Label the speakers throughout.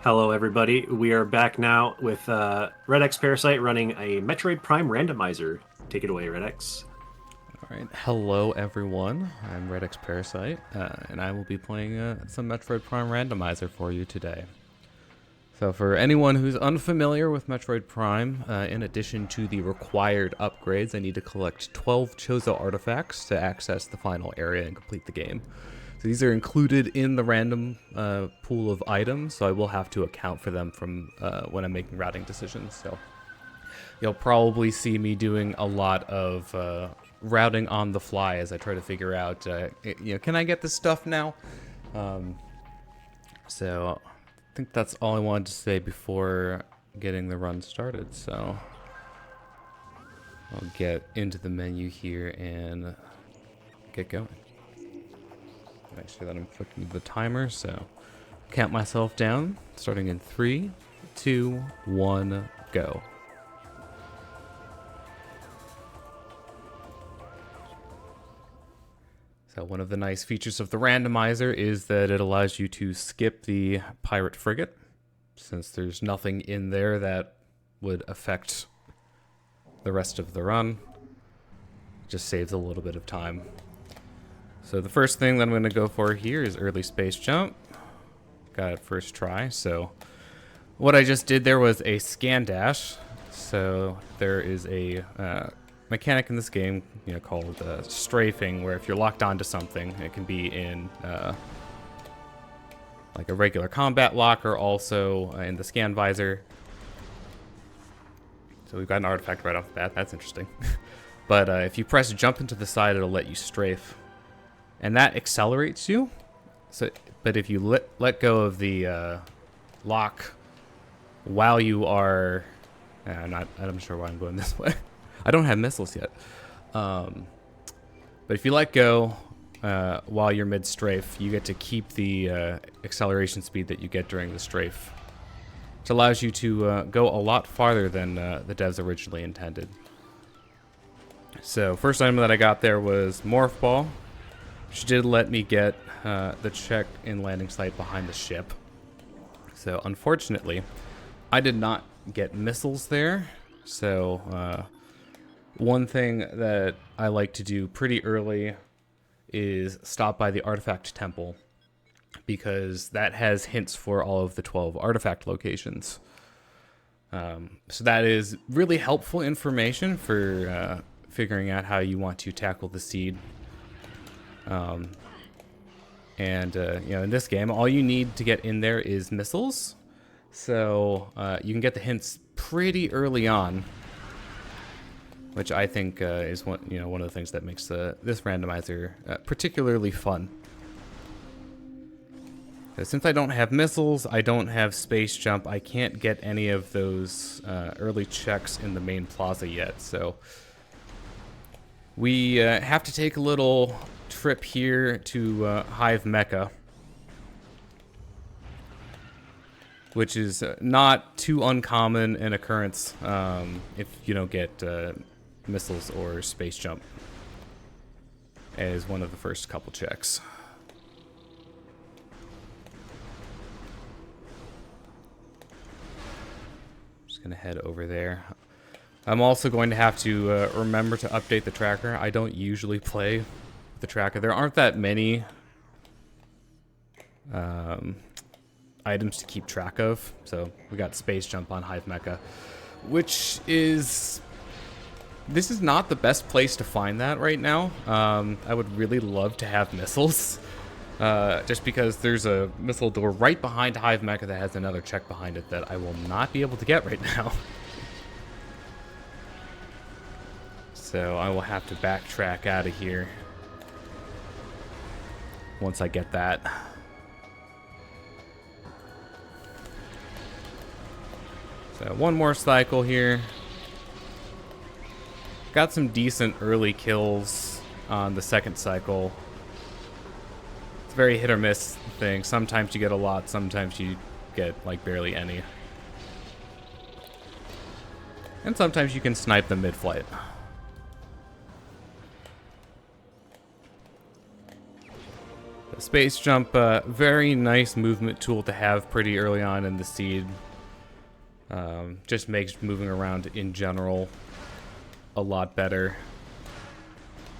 Speaker 1: Hello, everybody. We are back now with redxparasite running a Metroid Prime Randomizer. Take it away, Redx.
Speaker 2: All right, hello everyone. I'm redxparasite, and I will be playing some Metroid Prime Randomizer for you today. So, for anyone who's unfamiliar with Metroid Prime, in addition to the required upgrades, I need to collect 12 Chozo artifacts to access the final area and complete the game. So these are included in the random pool of items, so I will have to account for them from when I'm making routing decisions. So you'll probably see me doing a lot of routing on the fly as I try to figure out, can I get this stuff now? So I think that's all I wanted to say before getting the run started. So I'll get into the menu here and get going. Make sure that I'm clicking the timer, so count myself down, starting in 3, 2, 1, go. So one of the nice features of the randomizer is that it allows you to skip the pirate frigate, since there's nothing in there that would affect the rest of the run. It just saves a little bit of time. So the first thing that I'm going to go for here is early space jump. Got it first try. So what I just did there was a scan dash. So there is a mechanic in this game, called strafing, where if you're locked onto something, it can be in like a regular combat lock, or also in the scan visor. So we've got an artifact right off the bat. That's interesting. But if you press jump into the side, it'll let you strafe. And that accelerates you. But if you let go of the lock while you are, I'm sure why I'm going this way. I don't have missiles yet. But if you let go while you're mid strafe, you get to keep the acceleration speed that you get during the strafe, which allows you to go a lot farther than the devs originally intended. So first item that I got there was Morph Ball. She did let me get the check in landing site behind the ship. So unfortunately, I did not get missiles there. So one thing that I like to do pretty early is stop by the Artifact Temple, because that has hints for all of the 12 artifact locations. So that is really helpful information for figuring out how you want to tackle the seed. In this game, all you need to get in there is missiles. So you can get the hints pretty early on, which I think is one of the things that makes this randomizer particularly fun. Since I don't have missiles, I don't have space jump, I can't get any of those early checks in the main plaza yet. So we have to take a little trip here to Hive Mecca, which is not too uncommon an occurrence if you don't get missiles or space jump as one of the first couple checks. Just gonna head over there. I'm also going to have to remember to update the tracker. I don't usually play with the tracker. There aren't that many items to keep track of. So we got space jump on Hive Mecca, which is... This is not the best place to find that right now. I would really love to have missiles. Just because there's a missile door right behind Hive Mecca that has another check behind it that I will not be able to get right now. So I will have to backtrack out of here once I get that. So one more cycle here. Got some decent early kills on the second cycle. It's a very hit or miss thing. Sometimes you get a lot, sometimes you get like barely any. And sometimes you can snipe them mid-flight. Space Jump, very nice movement tool to have pretty early on in the seed. Just makes moving around in general a lot better.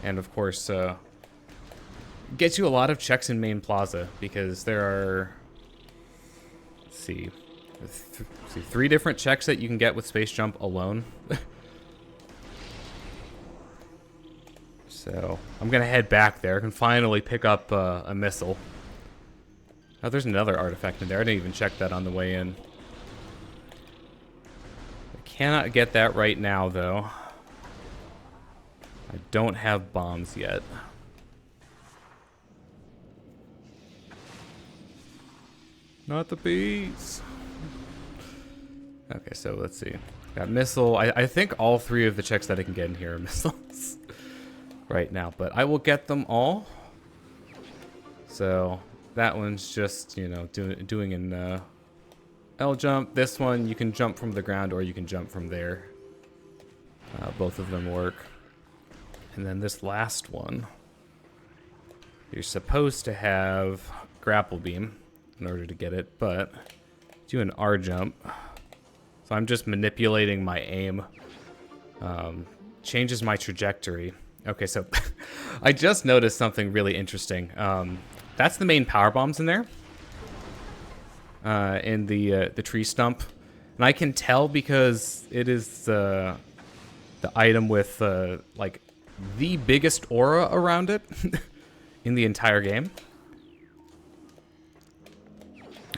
Speaker 2: And of course, gets you a lot of checks in Main Plaza, because there are, let's see, 3 different checks that you can get with Space Jump alone. So I'm gonna head back there. I can finally pick up a missile. Oh, there's another artifact in there. I didn't even check that on the way in. I cannot get that right now, though. I don't have bombs yet. Not the bees. Okay, so let's see. Got missile. I think all 3 of the checks that I can get in here are missiles right now, but I will get them all. So that one's just, you know, doing an L jump. This one you can jump from the ground or you can jump from there. Both of them work. And then this last one, you're supposed to have grapple beam in order to get it, but do an R jump. So I'm just manipulating my aim. Changes my trajectory. Okay, so I just noticed something really interesting. That's the main power bombs in there, in the tree stump, and I can tell because it is the item with like the biggest aura around it in the entire game.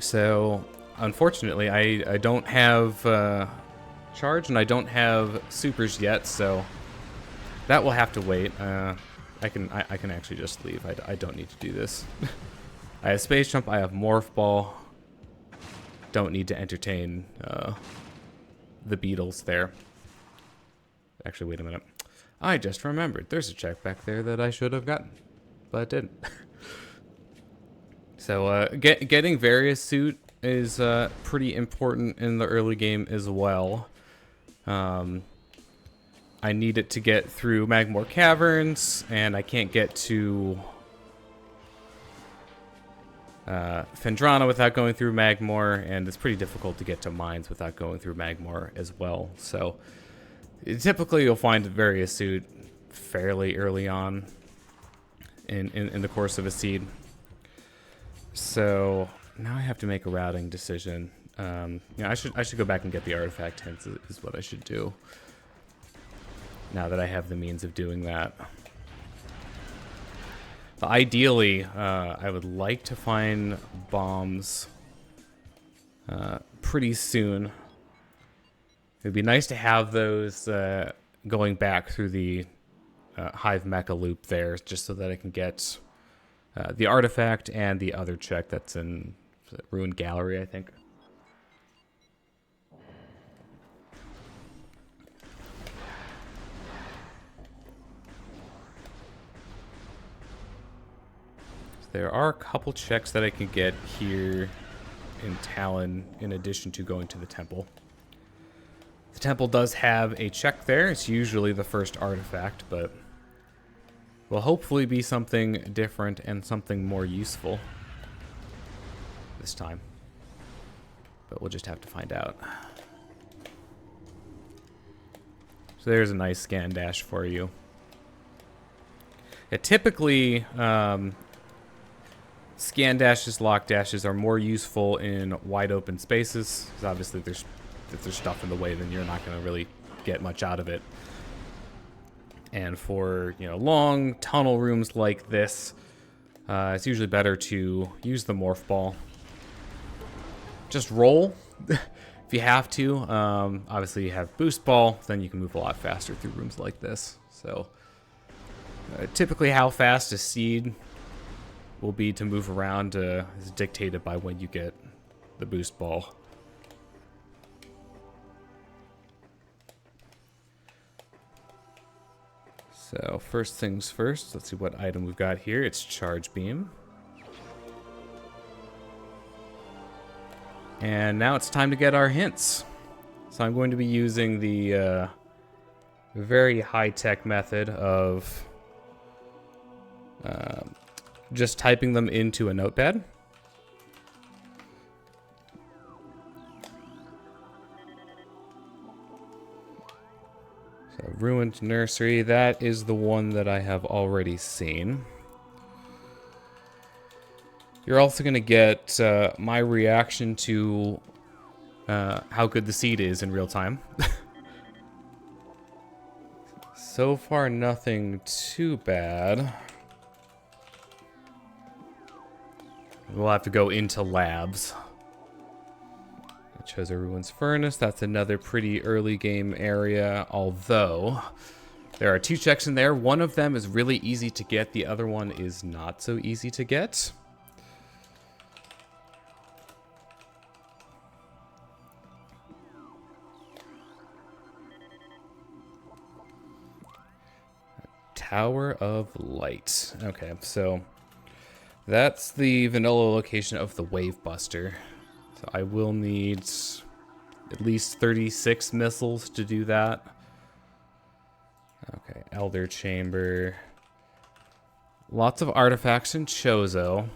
Speaker 2: So unfortunately, I don't have charge and I don't have supers yet, so that will have to wait. I can actually just leave. I don't need to do this. I have Space Jump. I have Morph Ball. Don't need to entertain the beetles there. Actually, wait a minute. I just remembered. There's a check back there that I should have gotten, but didn't. So getting various suit is pretty important in the early game as well. I need it to get through Magmore Caverns, and I can't get to Fendrana without going through Magmore, and it's pretty difficult to get to mines without going through Magmore as well. So typically you'll find various suit fairly early on in the course of a seed. So now I have to make a routing decision. Yeah, I should go back and get the artifact hints is what I should do, now that I have the means of doing that. But ideally, I would like to find bombs pretty soon. It'd be nice to have those going back through the Hive Mecha loop there, just so that I can get the artifact and the other check that's in Ruined Gallery, I think. There are a couple checks that I can get here in Talon in addition to going to the temple. The temple does have a check there. It's usually the first artifact, but will hopefully be something different and something more useful this time. But we'll just have to find out. So there's a nice scan dash for you. Yeah, typically, scan dashes, lock dashes are more useful in wide open spaces, because obviously if there's stuff in the way, then you're not going to really get much out of it. And for, you know, long tunnel rooms like this, it's usually better to use the Morph Ball. Just roll if you have to. Obviously, you have Boost Ball, then you can move a lot faster through rooms like this. So typically how fast a seed will be to move around is dictated by when you get the Boost Ball. So first things first, let's see what item we've got here. It's Charge Beam. And now it's time to get our hints. So I'm going to be using the very high-tech method of just typing them into a notepad. So ruined nursery, that is the one that I have already seen. You're also going to get my reaction to how good the seed is in real time. So far, nothing too bad. We'll have to go into labs. Chozo Ruins Furnace, that's another pretty early game area, although there are 2 checks in there. One of them is really easy to get, the other one is not so easy to get. Tower of Light. Okay, so that's the vanilla location of the Wave Buster. So I will need at least 36 missiles to do that. Okay, Elder Chamber. Lots of artifacts in Chozo,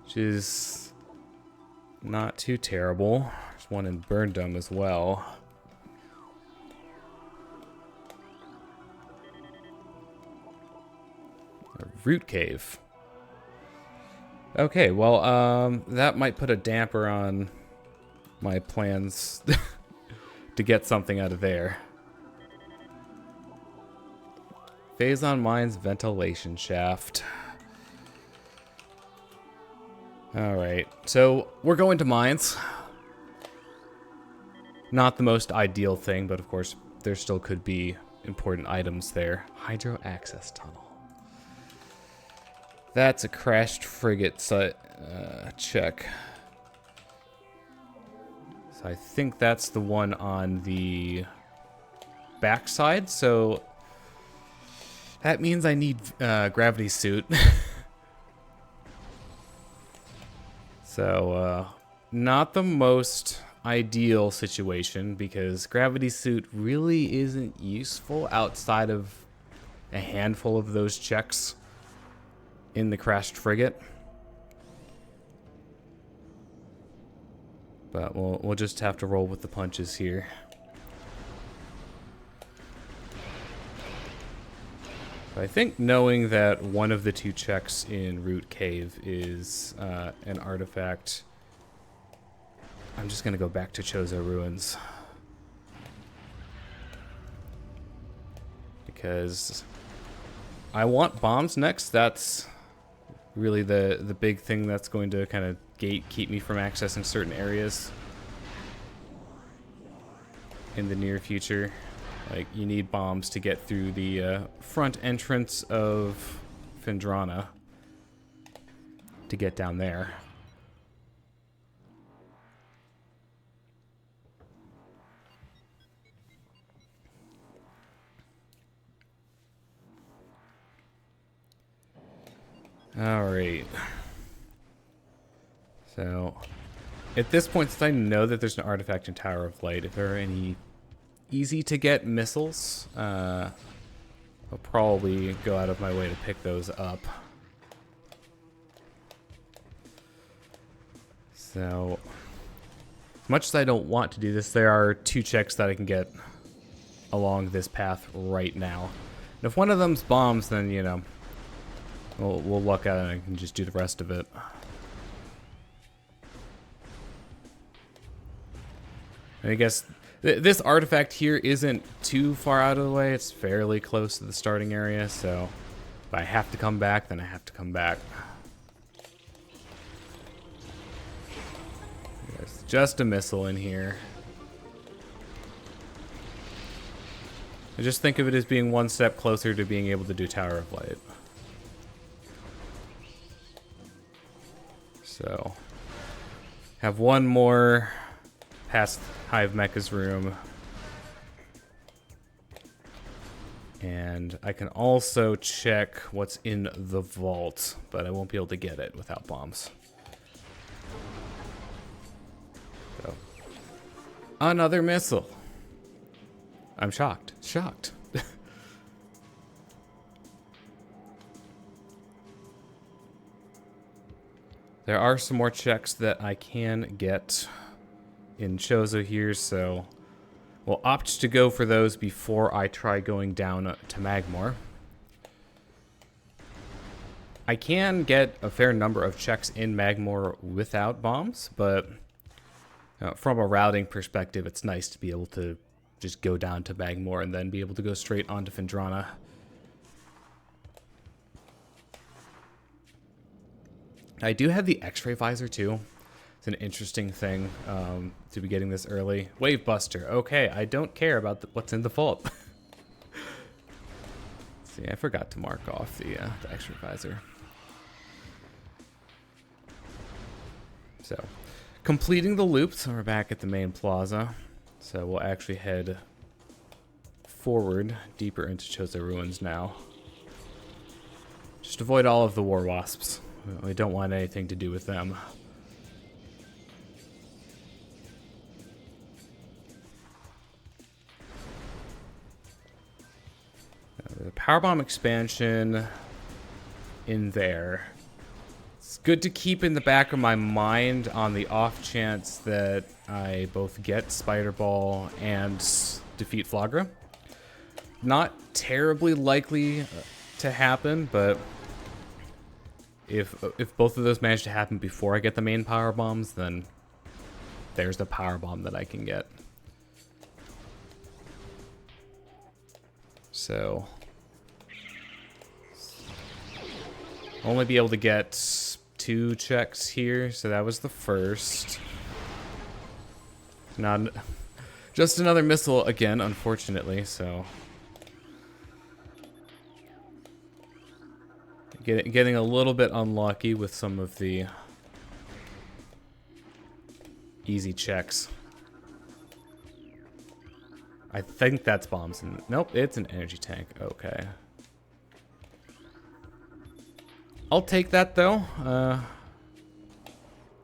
Speaker 2: which is not too terrible. There's one in Burndom as well. A root cave. Okay, well, that might put a damper on my plans to get something out of there. Phazon Mines ventilation shaft. Alright, so we're going to mines. Not the most ideal thing, but of course there still could be important items there. Hydro access tunnel. That's a crashed frigate check. So I think that's the one on the backside, so that means I need gravity suit. So, not the most ideal situation, because gravity suit really isn't useful outside of a handful of those checks in the crashed frigate. But we'll just have to roll with the punches here. I think knowing that one of the 2 checks in Root Cave is an artifact, I'm just going to go back to Chozo Ruins. Because I want bombs next. That's really the big thing that's going to kind of keep me from accessing certain areas in the near future. Like, you need bombs to get through the front entrance of Phendrana to get down there. Alright. So, at this point, since I know that there's an artifact in Tower of Light, if there are any easy to get missiles, I'll probably go out of my way to pick those up. So, as much as I don't want to do this, there are 2 checks that I can get along this path right now. And if one of them's bombs, then, you know, we'll luck out and I can just do the rest of it. And I guess this artifact here isn't too far out of the way. It's fairly close to the starting area, so if I have to come back, then I have to come back. There's just a missile in here. I just think of it as being one step closer to being able to do Tower of Light. So, have one more past Hive Mecha's room. And I can also check what's in the vault, but I won't be able to get it without bombs. So, another missile. I'm shocked. Shocked. There are some more checks that I can get in Chozo here, so we'll opt to go for those before I try going down to Magmore. I can get a fair number of checks in Magmore without bombs, but from a routing perspective, it's nice to be able to just go down to Magmore and then be able to go straight onto Phendrana. I do have the X-ray visor too. It's an interesting thing to be getting this early. Wave Buster. Okay, I don't care about what's in the vault. See, I forgot to mark off the X-ray visor. So, completing the loop, so we're back at the main plaza. So we'll actually head forward, deeper into Chozo Ruins now. Just avoid all of the war wasps. We don't want anything to do with them. The powerbomb expansion in there. It's good to keep in the back of my mind on the off chance that I both get Spider Ball and defeat Flagra. Not terribly likely to happen, but if both of those manage to happen before I get the main power bombs, then there's the power bomb that I can get. So only be able to get 2 checks here, so that was the first. Not just another missile again, unfortunately, so getting a little bit unlucky with some of the easy checks. I think that's bombs. Nope, it's an energy tank. Okay. I'll take that, though.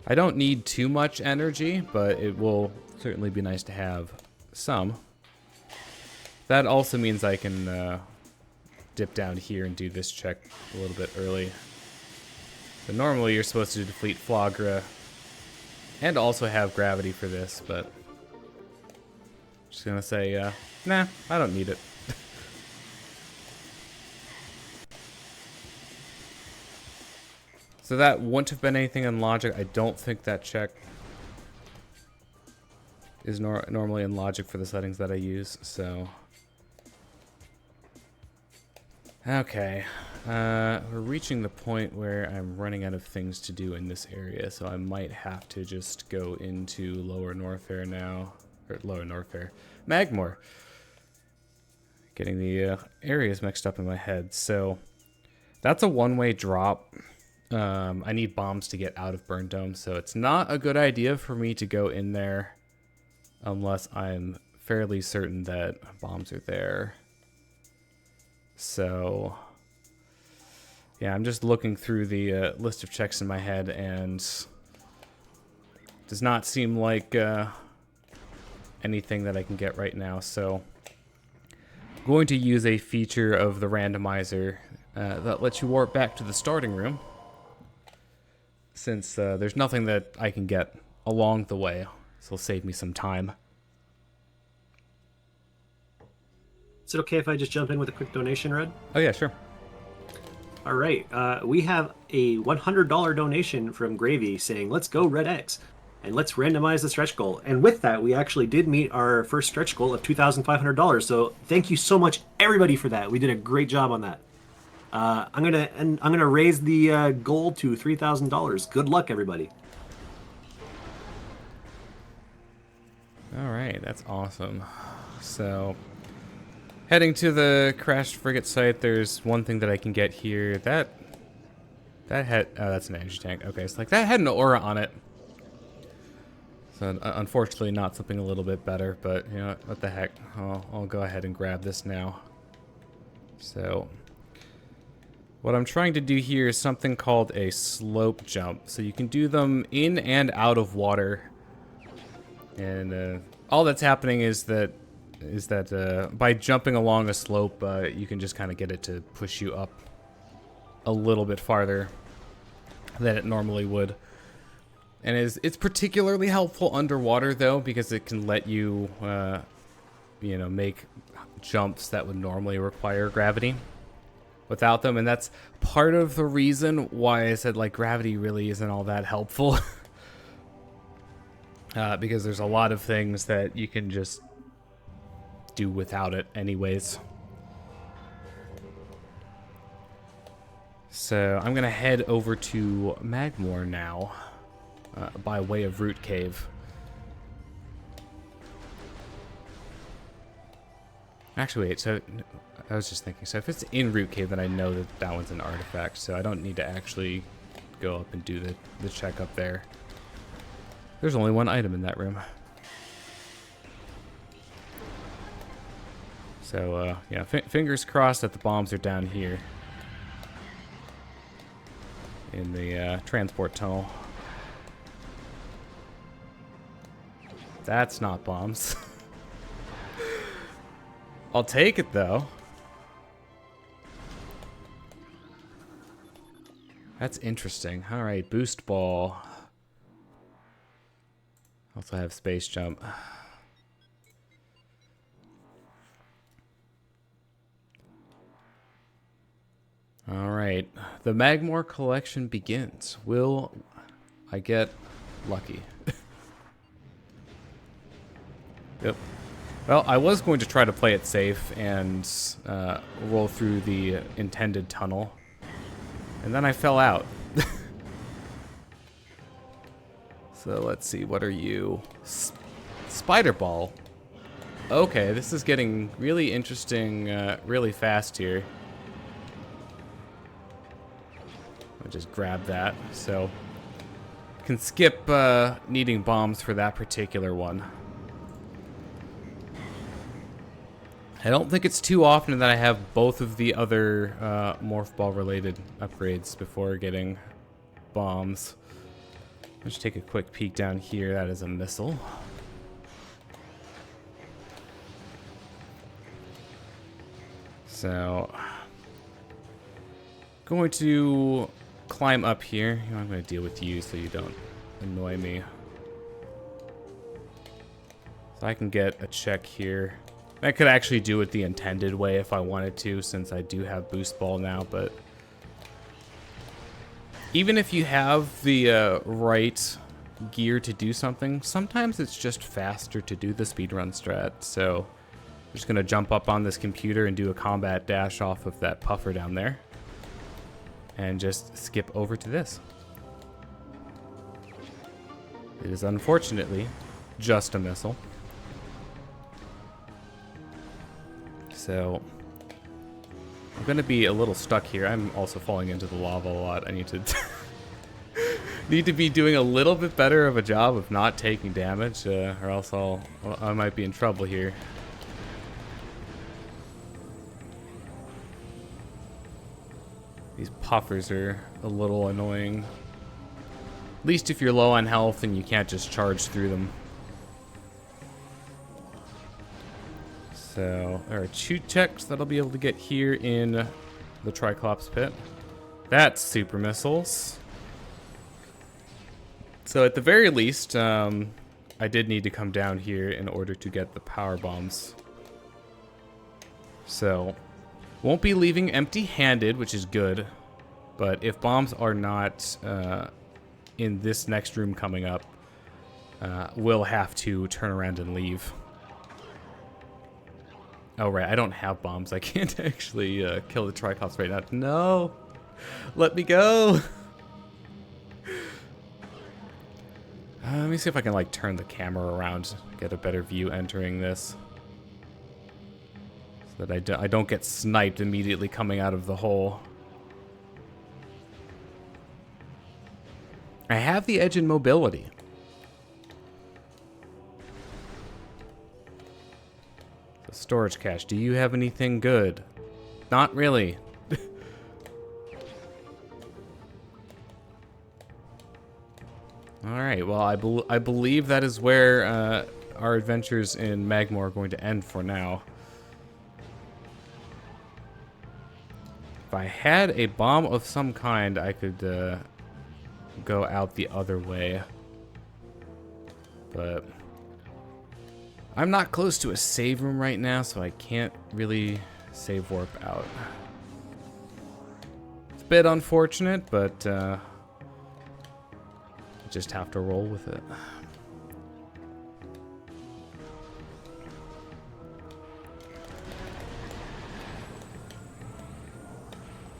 Speaker 2: I don't need too much energy, but it will certainly be nice to have some. That also means I can dip down here and do this check a little bit early. But normally you're supposed to defeat Flagra and also have gravity for this, but just gonna say, nah, I don't need it. So that wouldn't have been anything in logic. I don't think that check is normally in logic for the settings that I use, so. Okay, we're reaching the point where I'm running out of things to do in this area, so I might have to just go into Lower Norfair now, or Lower Norfair, Magmore. Getting the areas mixed up in my head, so that's a one-way drop. I need bombs to get out of Burn Dome, so it's not a good idea for me to go in there unless I'm fairly certain that bombs are there. So, yeah, I'm just looking through the list of checks in my head, and does not seem like anything that I can get right now. So, I'm going to use a feature of the randomizer that lets you warp back to the starting room, since there's nothing that I can get along the way, so it'll save me some time.
Speaker 1: Is it okay if I just jump in with a quick donation, Red?
Speaker 2: Oh yeah, sure.
Speaker 1: All right, we have a $100 donation from Gravy saying, let's go Red X, and let's randomize the stretch goal. And with that, we actually did meet our first stretch goal of $2,500. So thank you so much, everybody, for that. We did a great job on that. I'm gonna raise the goal to $3,000. Good luck, everybody.
Speaker 2: All right, that's awesome. So, heading to the crashed frigate site, there's one thing that I can get here. That had, oh, that's an energy tank. Okay, it's like that had an aura on it. So unfortunately, not something a little bit better, but you know what the heck? I'll go ahead and grab this now. So, what I'm trying to do here is something called a slope jump. So you can do them in and out of water, and all that's happening is that by jumping along a slope, you can just kind of get it to push you up a little bit farther than it normally would. And it's particularly helpful underwater, though, because it can let you, you know, make jumps that would normally require gravity without them. And that's part of the reason why I said, like, gravity really isn't all that helpful. Because there's a lot of things that you can just do without it anyways. So I'm going to head over to Magmore now, by way of Root Cave. Actually, wait, so I was just thinking, so if it's in Root Cave, then I know that that one's an artifact, so I don't need to actually go up and do the check up there. There's only one item in that room. So, yeah, fingers crossed that the bombs are down here in the transport tunnel. That's not bombs. I'll take it, though. That's interesting. All right, boost ball. Also have space jump. All right, the Magmore collection begins. Will I get lucky? Yep. Well, I was going to try to play it safe and roll through the intended tunnel, and then I fell out. So let's see, what are you? Spider ball. Okay, this is getting really interesting really fast here. I'll just grab that. So, can skip needing bombs for that particular one. I don't think it's too often that I have both of the other Morph Ball related upgrades before getting bombs. Let's take a quick peek down here. That is a missile. So, going to climb up here. You know, I'm going to deal with you so you don't annoy me. So I can get a check here. I could actually do it the intended way if I wanted to, since I do have boost ball now, but even if you have the right gear to do something, sometimes it's just faster to do the speedrun strat. So I'm just going to jump up on this computer and do a combat dash off of that puffer down there. And just skip over to this. It is unfortunately just a missile. So I'm going to be a little stuck here. I'm also falling into the lava a lot. I need to need to be doing a little bit better of a job of not taking damage, or else I might be in trouble here. These puffers are a little annoying. At least if you're low on health and you can't just charge through them. So there are 2 checks that I'll be able to get here in the Triclops pit. That's super missiles. So at the very least, I did need to come down here in order to get the power bombs. So won't be leaving empty-handed, which is good. But if bombs are not in this next room coming up, we'll have to turn around and leave. Oh, right, I don't have bombs. I can't actually kill the Triclops right now. No! Let me go! Let me see if I can, like, turn the camera around, get a better view entering this. So that I don't get sniped immediately coming out of the hole. I have the edge in mobility. So storage cache, do you have anything good? Not really. Alright, well, I believe that is where our adventures in Magmore are going to end for now. If I had a bomb of some kind, I could go out the other way. But I'm not close to a save room right now, so I can't really save warp out. It's a bit unfortunate, but just have to roll with it.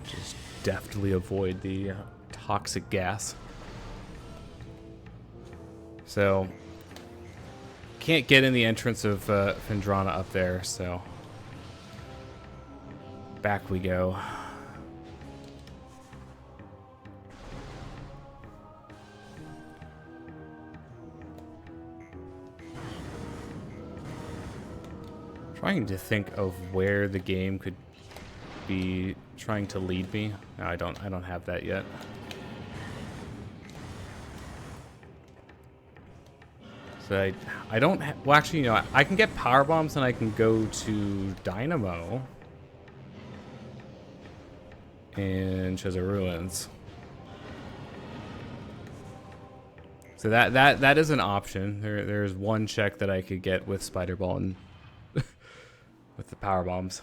Speaker 2: Just deftly avoid the toxic gas. So, can't get in the entrance of Phendrana up there, so back we go. Trying to think of where the game could be trying to lead me. No, I don't have that yet. So I don't well, actually, you know, I can get power bombs and I can go to Dynamo and Treasure Ruins. So that is an option. There's one check that I could get with Spider Ball and with the power bombs.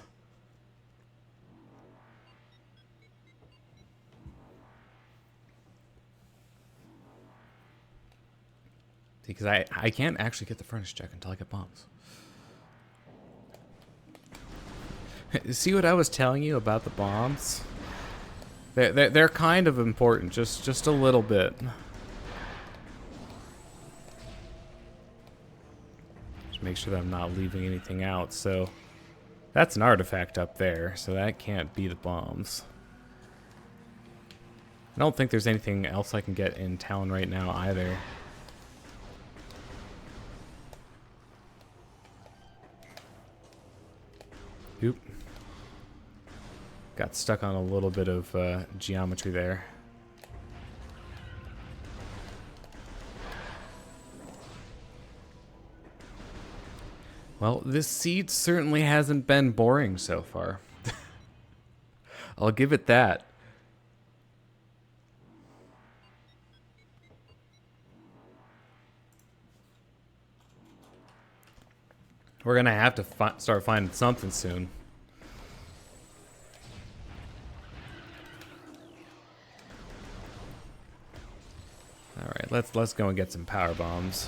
Speaker 2: Because I can't actually get the furnace check until I get bombs. See what I was telling you about the bombs? They're kind of important, just a little bit. Just make sure that I'm not leaving anything out. So that's an artifact up there, so that can't be the bombs. I don't think there's anything else I can get in town right now either. Oop. Got stuck on a little bit of geometry there. Well, this seed certainly hasn't been boring so far. I'll give it that. We're gonna have to start finding something soon. All right, let's go and get some power bombs.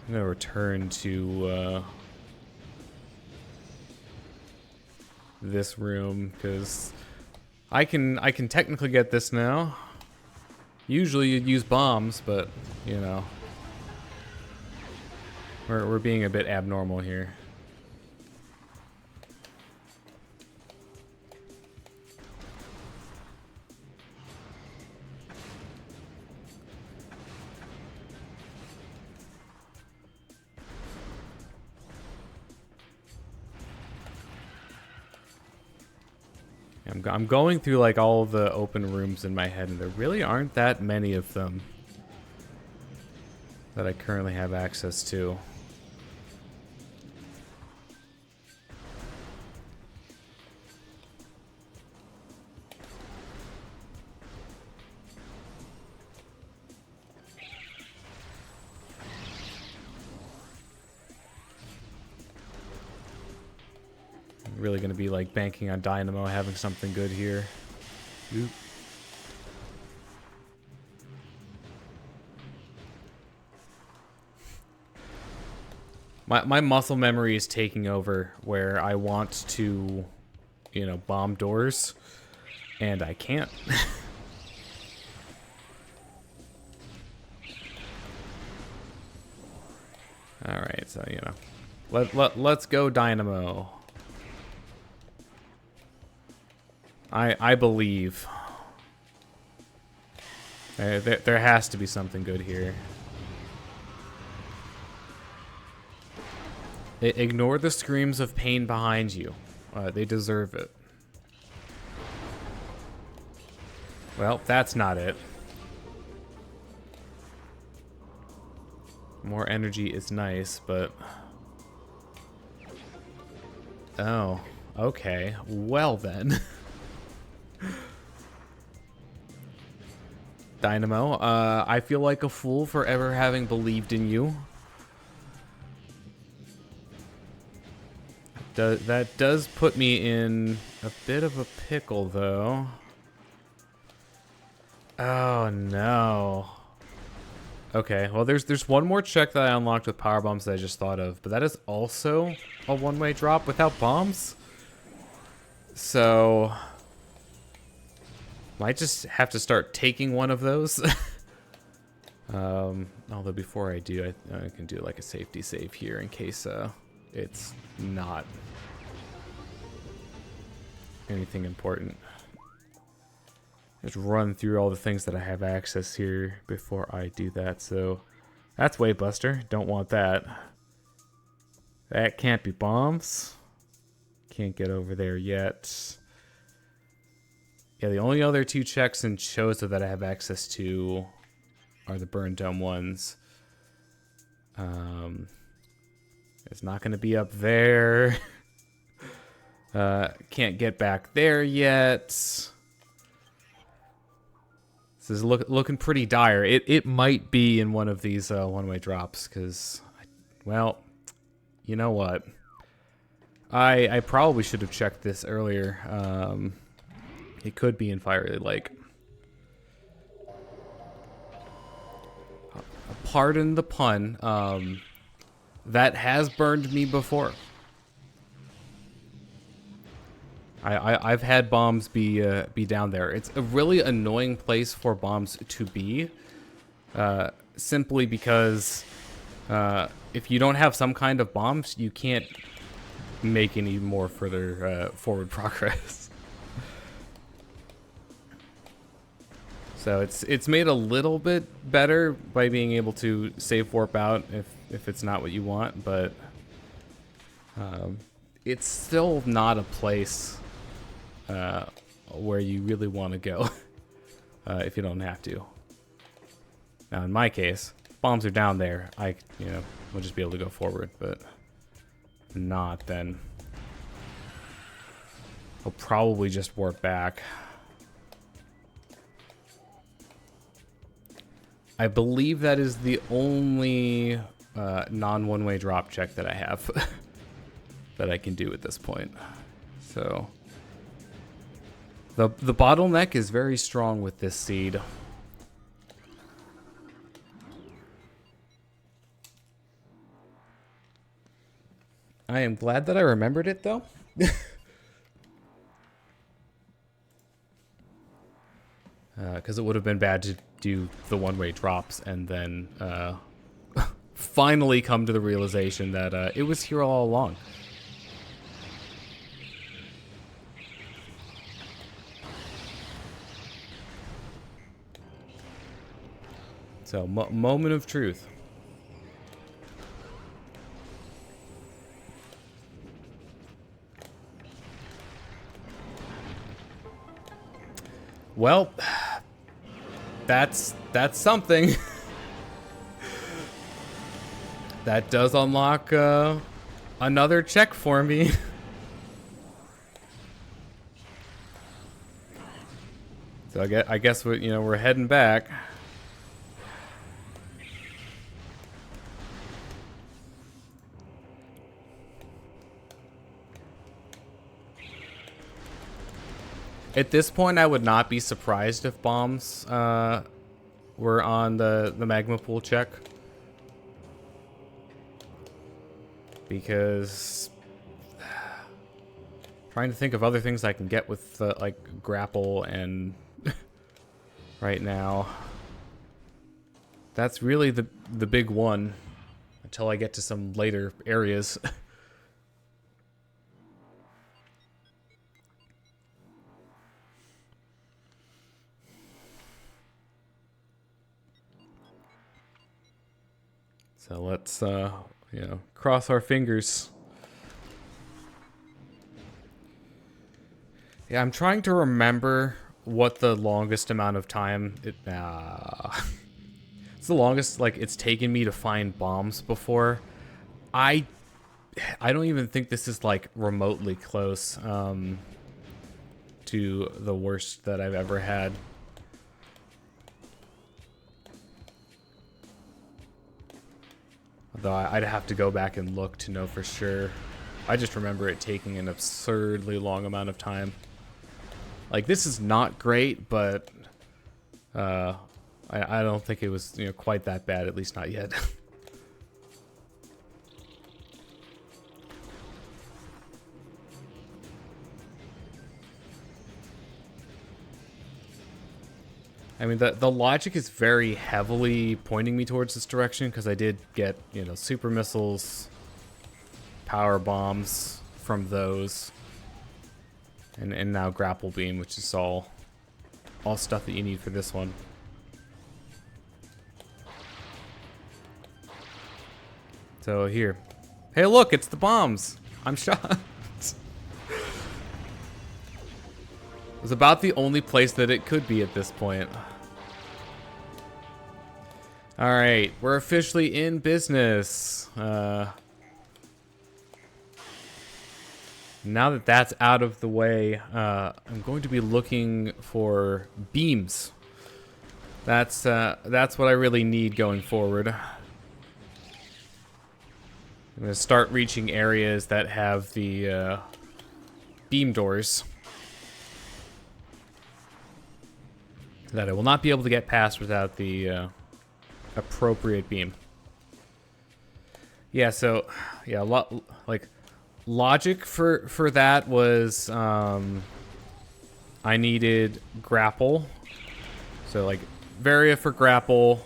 Speaker 2: I'm gonna return to this room because I can technically get this now. Usually you'd use bombs, but you know, we're being a bit abnormal here. I'm going through like all the open rooms in my head, and there really aren't that many of them that I currently have access to. Really gonna be like banking on Dynamo having something good here. Oop. My muscle memory is taking over where I want to, you know, bomb doors, and I can't. All right, so you know, let's go Dynamo. I believe. There has to be something good here. Ignore the screams of pain behind you. They deserve it. Well, that's not it. More energy is nice, but... Oh, Okay, well then. Dynamo, I feel like a fool for ever having believed in you. That does put me in a bit of a pickle, though. Oh, no. Okay, well, there's one more check that I unlocked with power bombs that I just thought of, but that is also a one-way drop without bombs. So, might just have to start taking one of those. Although before I do, I can do like a safety save here in case it's not anything important. Just run through all the things that I have access here before I do that. So that's Wave Buster. Don't want that. That can't be bombs. Can't get over there yet. Yeah, the only other two checks in Chozo that I have access to are the Burn Dome ones. It's not going to be up there. Can't get back there yet. This is looking pretty dire. It might be in one of these one-way drops, because, well, you know what? I probably should have checked this earlier. It could be in Fiery Lake. Pardon the pun. That has burned me before. I've had bombs be down there. It's a really annoying place for bombs to be, simply because if you don't have some kind of bombs, you can't make any more further forward progress. So it's made a little bit better by being able to save warp out if it's not what you want, but it's still not a place where you really want to go if you don't have to. Now, in my case, bombs are down there. We'll just be able to go forward, but not then. I'll probably just warp back. I believe that is the only non-one-way drop check that I have that I can do at this point. So the bottleneck is very strong with this seed. I am glad that I remembered it, though. Because it would have been bad to do the one-way drops and then finally come to the realization that it was here all along. So, moment of truth. Well, that's something. That does unlock another check for me. So I guess we're heading back. At this point, I would not be surprised if bombs were on the magma pool check. Because trying to think of other things I can get with like grapple and right now. That's really the big one until I get to some later areas. So let's, cross our fingers. Yeah, I'm trying to remember what the longest amount of time it's the longest, it's taken me to find bombs before. I I don't even think this is like remotely close to the worst that I've ever had. Although I'd have to go back and look to know for sure. I just remember it taking an absurdly long amount of time. Like, this is not great, but I don't think it was, you know, quite that bad, at least not yet. I mean, the logic is very heavily pointing me towards this direction because I did get, you know, super missiles, power bombs from those, and now grapple beam, which is all stuff that you need for this one. So here, hey, look, it's the bombs. I'm shocked. It was about the only place that it could be at this point. All right, we're officially in business. Now that that's out of the way, I'm going to be looking for beams. That's what I really need going forward. I'm gonna start reaching areas that have the beam doors that I will not be able to get past without the appropriate beam. Yeah, so yeah, like logic for that was I needed grapple. So like Varia for grapple.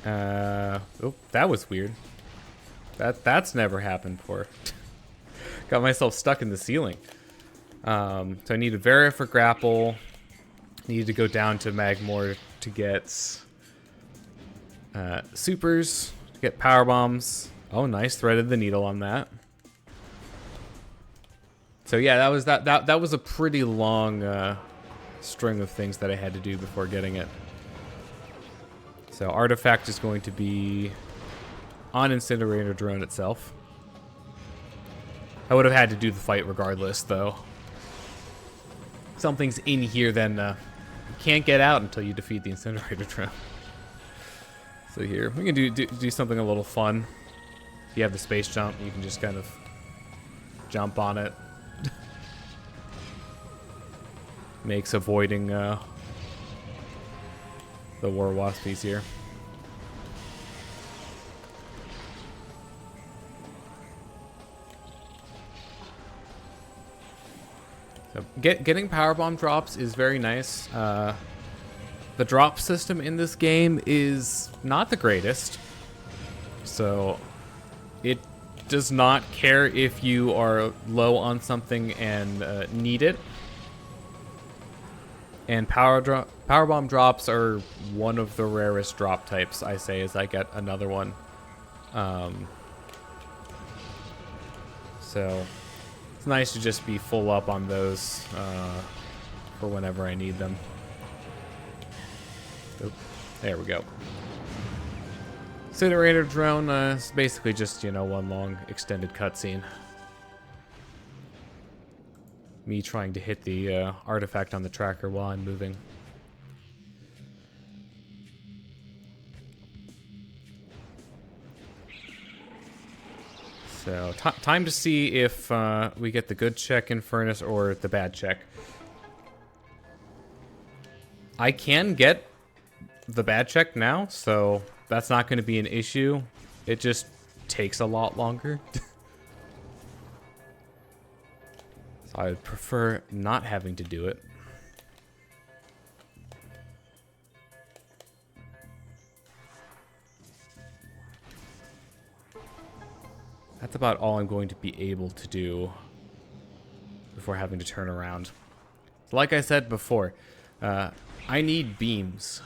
Speaker 2: Oh, that was weird. That's never happened before. Got myself stuck in the ceiling. So I needed Varia for grapple. Needed to go down to Magmore to get supers, to get power bombs. Oh, nice, threaded the needle on that. So yeah, that was a pretty long string of things that I had to do before getting it. So artifact is going to be on Incinerator Drone itself. I would have had to do the fight regardless, though. Something's in here, then you can't get out until you defeat the Incinerator Drone. So here, we can do something a little fun. If you have the space jump, you can just kind of jump on it. Makes avoiding the War Wasp easier. So getting power bomb drops is very nice. The drop system in this game is not the greatest, so it does not care if you are low on something and need it. And power bomb drops are one of the rarest drop types, I say, as I get another one. So it's nice to just be full up on those for whenever I need them. Oop, there we go. Incinerator Drone is basically just, you know, one long extended cutscene. Me trying to hit the artifact on the tracker while I'm moving. So, time to see if we get the good check in Furnace or the bad check. I can get the bad check now, so that's not going to be an issue. It just takes a lot longer. So I would prefer not having to do it. That's about all I'm going to be able to do before having to turn around. Like I said before, I need beams.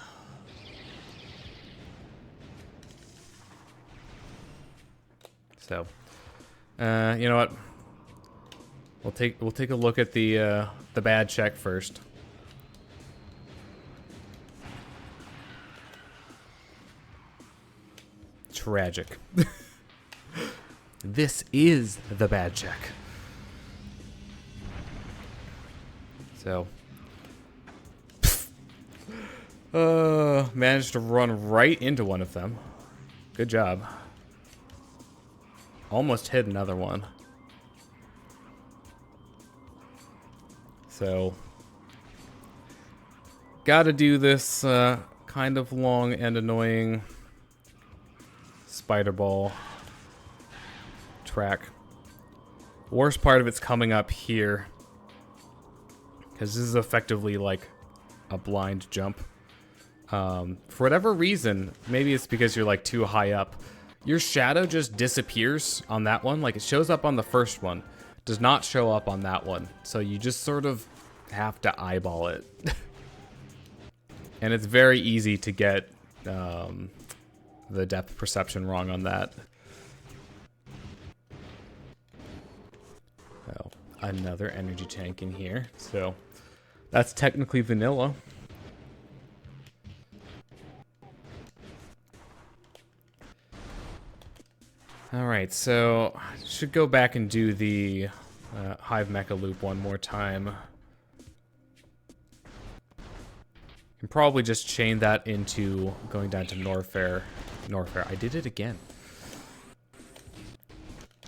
Speaker 2: So, you know what? We'll take a look at the bad check first. Tragic. This is the bad check. So, managed to run right into one of them. Good job. Almost hit another one. So, gotta do this kind of long and annoying spider ball track. Worst part of it's coming up here, because this is effectively like a blind jump. For whatever reason, maybe it's because you're like too high up, your shadow just disappears on that one. Like it shows up on the first one, does not show up on that one. So you just sort of have to eyeball it. And it's very easy to get the depth perception wrong on that. Oh, another energy tank in here. So that's technically vanilla. Alright, so I should go back and do the Hive Mecha loop one more time. And probably just chain that into going down to Norfair. I did it again.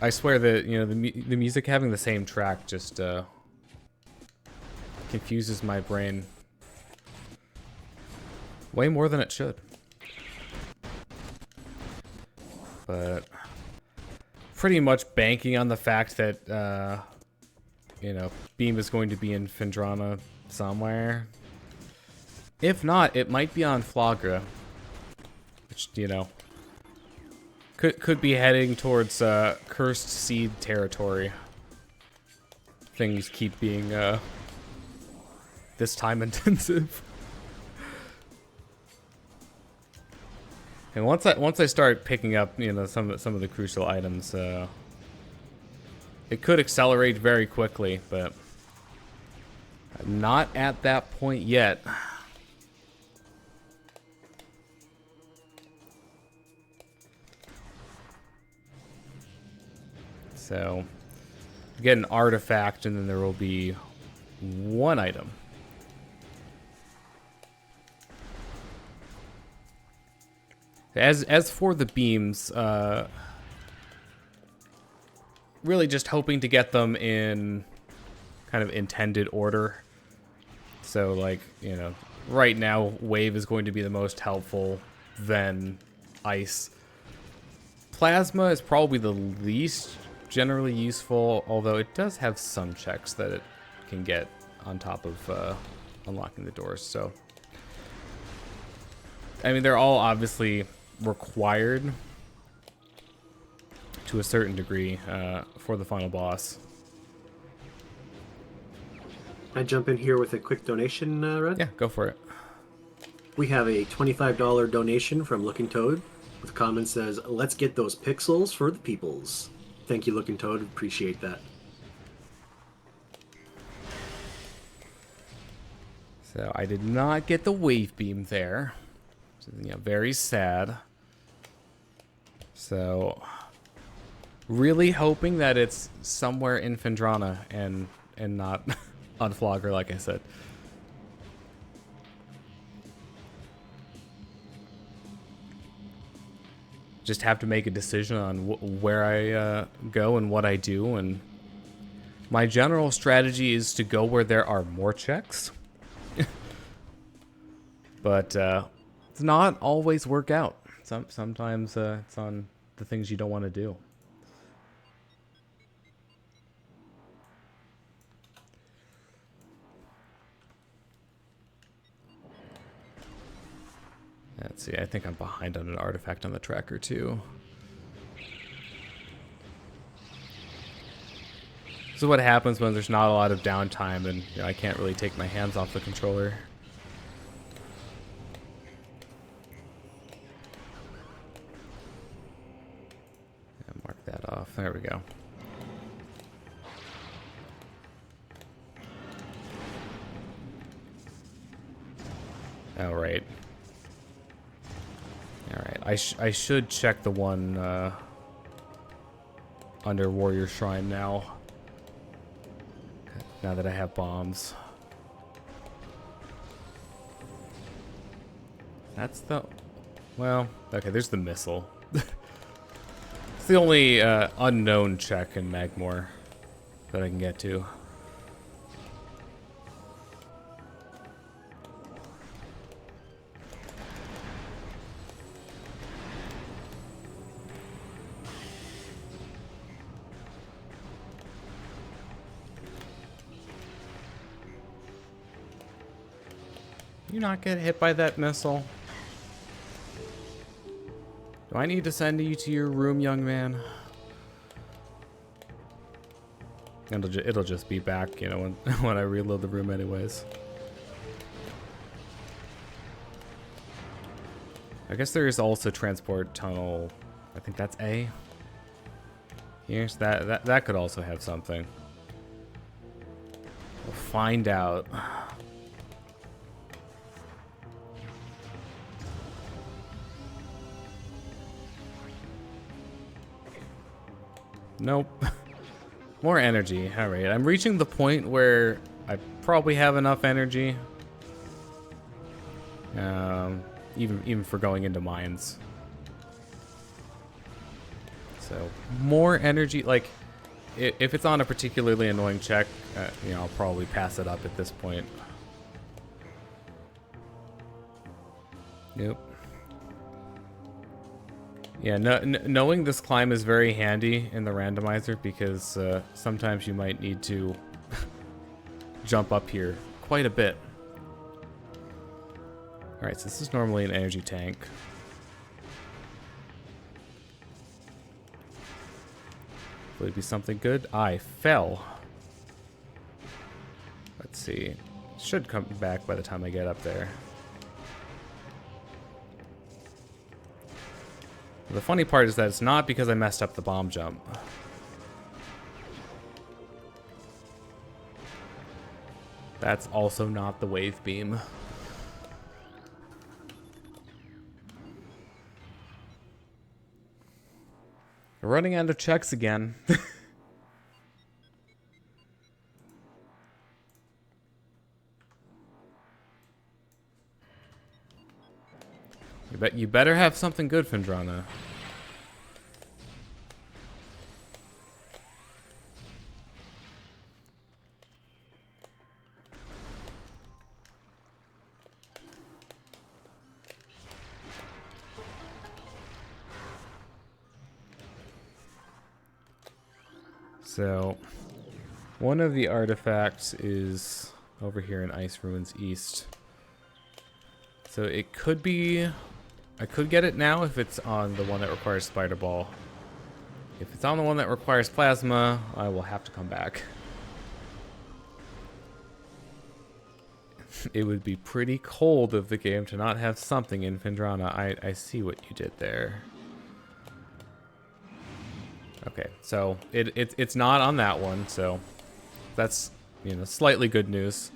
Speaker 2: I swear that, you know, the music having the same track just confuses my brain way more than it should. But pretty much banking on the fact that, you know, Beam is going to be in Phendrana somewhere. If not, it might be on Flagra, which, you know, could be heading towards Cursed Seed territory. Things keep being this time intensive. And once I start picking up, you know, some of the crucial items, it could accelerate very quickly, but I'm not at that point yet. So, get an artifact, and then there will be one item. As for the beams, really just hoping to get them in kind of intended order. So, like, you know, right now, wave is going to be the most helpful, then ice. Plasma is probably the least generally useful, although it does have some checks that it can get on top of unlocking the doors. So, I mean, they're all obviously required to a certain degree for the final boss.
Speaker 1: I jump in here with a quick donation, Red?
Speaker 2: Yeah, go for it.
Speaker 1: We have a $25 donation from Looking Toad with a comment says, "Let's get those pixels for the peoples." Thank you, Looking Toad. Appreciate that.
Speaker 2: So I did not get the wave beam there. So, you know, very sad. So really hoping that it's somewhere in Phendrana and not on Flogger, like I said. Just have to make a decision on where I go and what I do, and my general strategy is to go where there are more checks. But it's not always work out. Sometimes it's on the things you don't want to do. Let's see, I think I'm behind on an artifact on the tracker too. This is what happens when there's not a lot of downtime and, you know, I can't really take my hands off the controller. Yeah, mark that off. There we go. All right. Alright, I should check the one under Warrior Shrine now. Now that I have bombs. That's the... Well, okay, there's the missile. It's the only unknown check in Magmore that I can get to. You not get hit by that missile? Do I need to send you to your room, young man? It'll just be back, you know, when, when I reload the room anyways. I guess there is also transport tunnel. I think that's A. Here's that could also have something. We'll find out. Nope. More energy. Alright, I'm reaching the point where I probably have enough energy. Even for going into mines. So, more energy. Like, if it's on a particularly annoying check, you know, I'll probably pass it up at this point. Yep. Yeah, knowing this climb is very handy in the randomizer because sometimes you might need to jump up here quite a bit. Alright, so this is normally an energy tank. Will it be something good? I fell. Let's see. Should come back by the time I get up there. The funny part is that it's not because I messed up the bomb jump. That's also not the wave beam. We're running out of checks again. You better have something good, Findrana. So, one of the artifacts is over here in Ice Ruins East. So it could be... I could get it now if it's on the one that requires Spider Ball. If it's on the one that requires Plasma, I will have to come back. It would be pretty cold of the game to not have something in Findrana. I see what you did there. Okay, so it's not on that one, so that's, you know, slightly good news.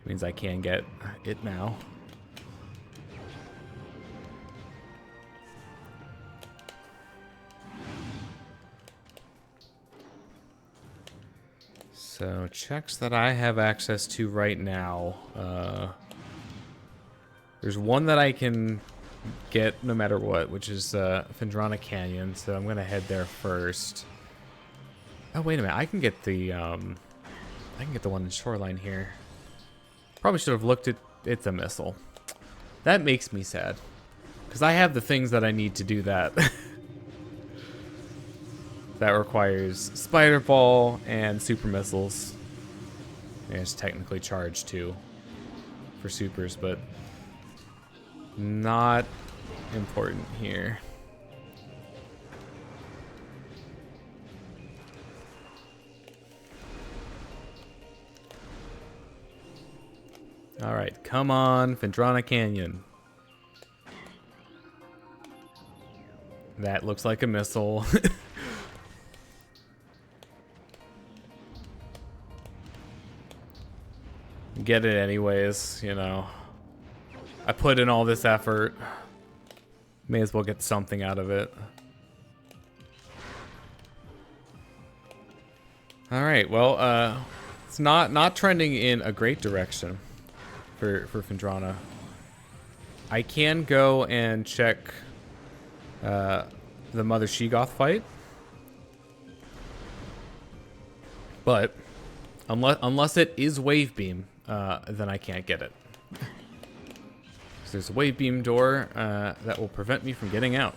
Speaker 2: Means I can get it now. So checks that I have access to right now. There's one that I can get no matter what, which is Findrana Canyon. So I'm gonna head there first. Oh wait a minute, I can get the one in Shoreline here. Probably should have looked at it's a missile. That makes me sad. Because I have the things that I need to do that. That requires Spider Ball and Super Missiles. And it's technically charged too. For supers, but not important here. Alright, come on, Findrana Canyon. That looks like a missile. Get it anyways, you know. I put in all this effort. May as well get something out of it. All right, well, it's not trending in a great direction for Findrana. I can go and check the Mother Sheegoth fight, but unless it is Wave Beam, then I can't get it. So there's a Wave Beam door that will prevent me from getting out.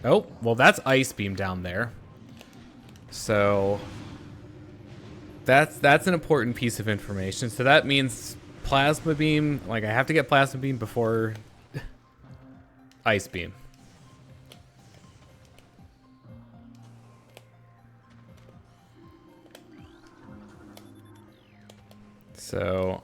Speaker 2: Oh, well, that's Ice Beam down there. So that's an important piece of information. So that means Plasma Beam, like I have to get Plasma Beam before Ice Beam. So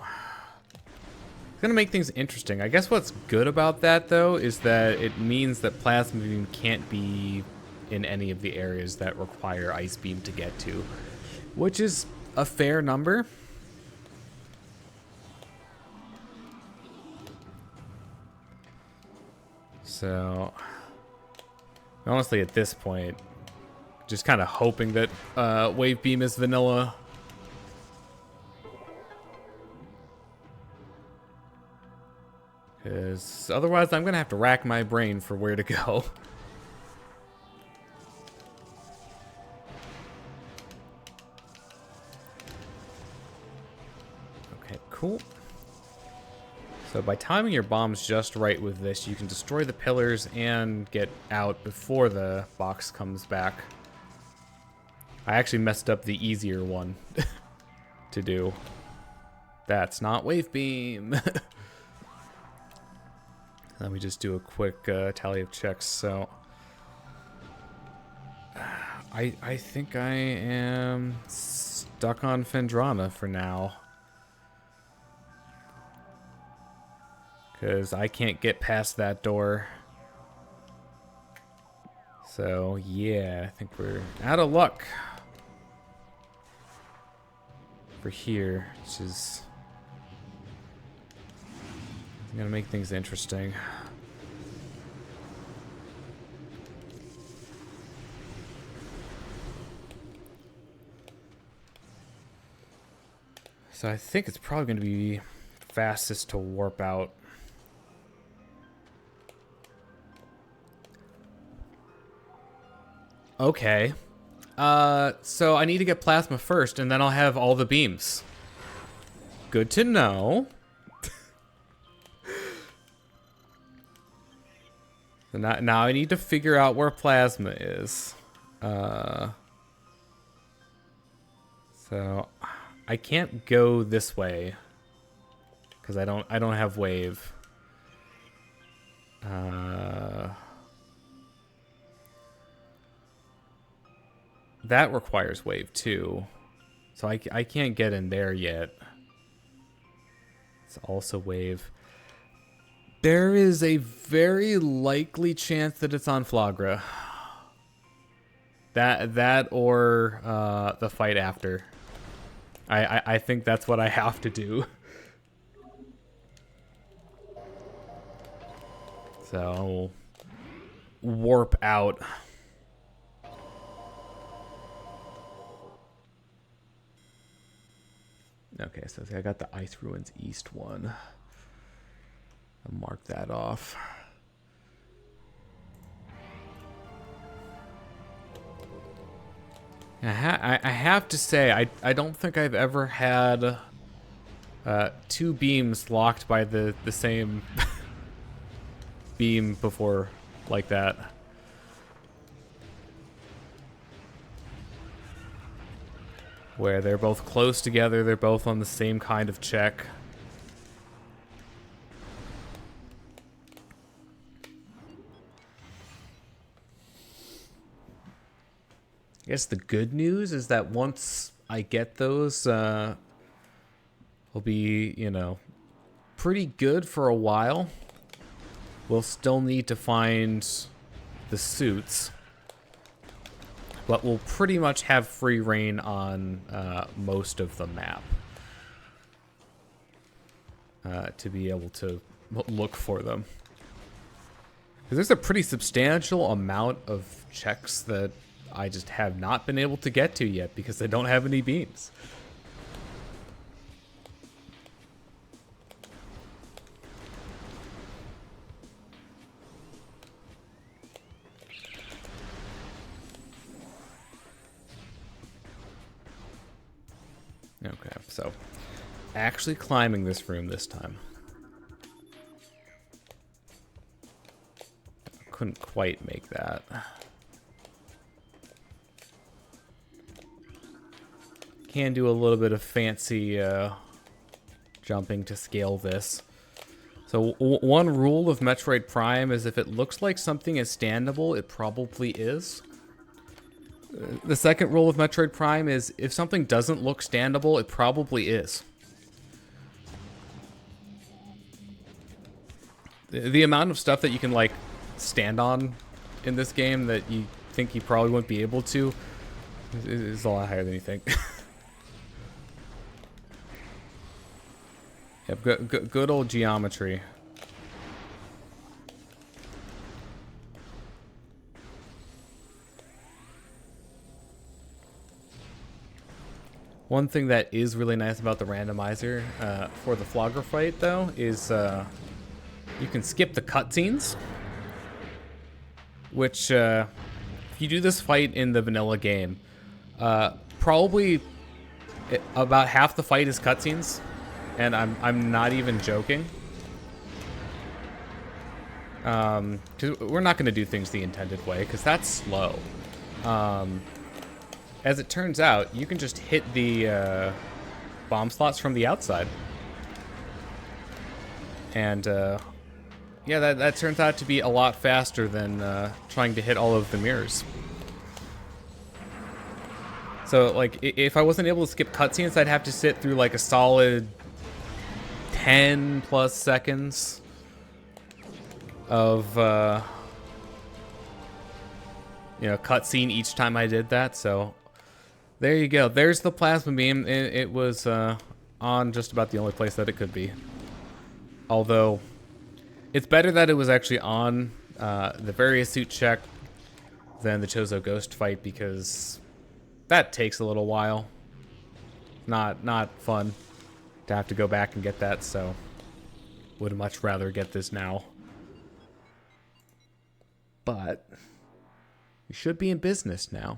Speaker 2: it's gonna make things interesting. I guess what's good about that, though, is that it means that Plasma Beam can't be in any of the areas that require Ice Beam to get to, which is a fair number. So, honestly, at this point, just kind of hoping that Wave Beam is vanilla. Because otherwise I'm going to have to rack my brain for where to go. Okay, cool. So by timing your bombs just right with this, you can destroy the pillars and get out before the box comes back. I actually messed up the easier one to do. That's not Wave Beam. Let me just do a quick tally of checks. So I think I am stuck on Findrana for now, because I can't get past that door. So yeah, I think we're out of luck for here, which is gonna make things interesting. So I think it's probably gonna be fastest to warp out. Okay. So I need to get Plasma first, and then I'll have all the beams. Good to know. So now I need to figure out where Plasma is. So I can't go this way because I don't have wave. That requires wave too, so I can't get in there yet. It's also wave. There is a very likely chance that it's on Flagra. That or the fight after. I think that's what I have to do. So warp out. Okay, so I got the Ice Ruins East one. I'll mark that off. I have to say, I don't think I've ever had two beams locked by the same beam before like that. Where they're both close together, they're both on the same kind of check. I guess the good news is that once I get those, will be, you know, pretty good for a while. We'll still need to find the suits. but will pretty much have free reign on most of the map to be able to look for them. Because there's a pretty substantial amount of checks that I just have not been able to get to yet because they don't have any beams. Okay, so actually climbing this room this time. Couldn't quite make that. Can do a little bit of fancy jumping to scale this. So one rule of Metroid Prime is if it looks like something is standable, it probably is. The second rule of Metroid Prime is if something doesn't look standable, it probably is. The amount of stuff that you can like stand on in this game that you think you probably wouldn't be able to is a lot higher than you think. Yep, good old geometry. One thing that is really nice about the randomizer for the flogger fight, though, is you can skip the cutscenes. Which, if you do this fight in the vanilla game, probably about half the fight is cutscenes, and I'm not even joking. 'Cause we're not going to do things the intended way, because that's slow. As it turns out, you can just hit the bomb slots from the outside. And, yeah, that turns out to be a lot faster than trying to hit all of the mirrors. So, like, if I wasn't able to skip cutscenes, I'd have to sit through, like, a solid 10 plus seconds of, you know, cutscene each time I did that. So, there you go. There's the plasma beam. It was on just about the only place that it could be. Although, it's better that it was actually on the various suit check than the Chozo Ghost fight, because that takes a little while. Not fun to have to go back and get that, so would much rather get this now. But we should be in business now.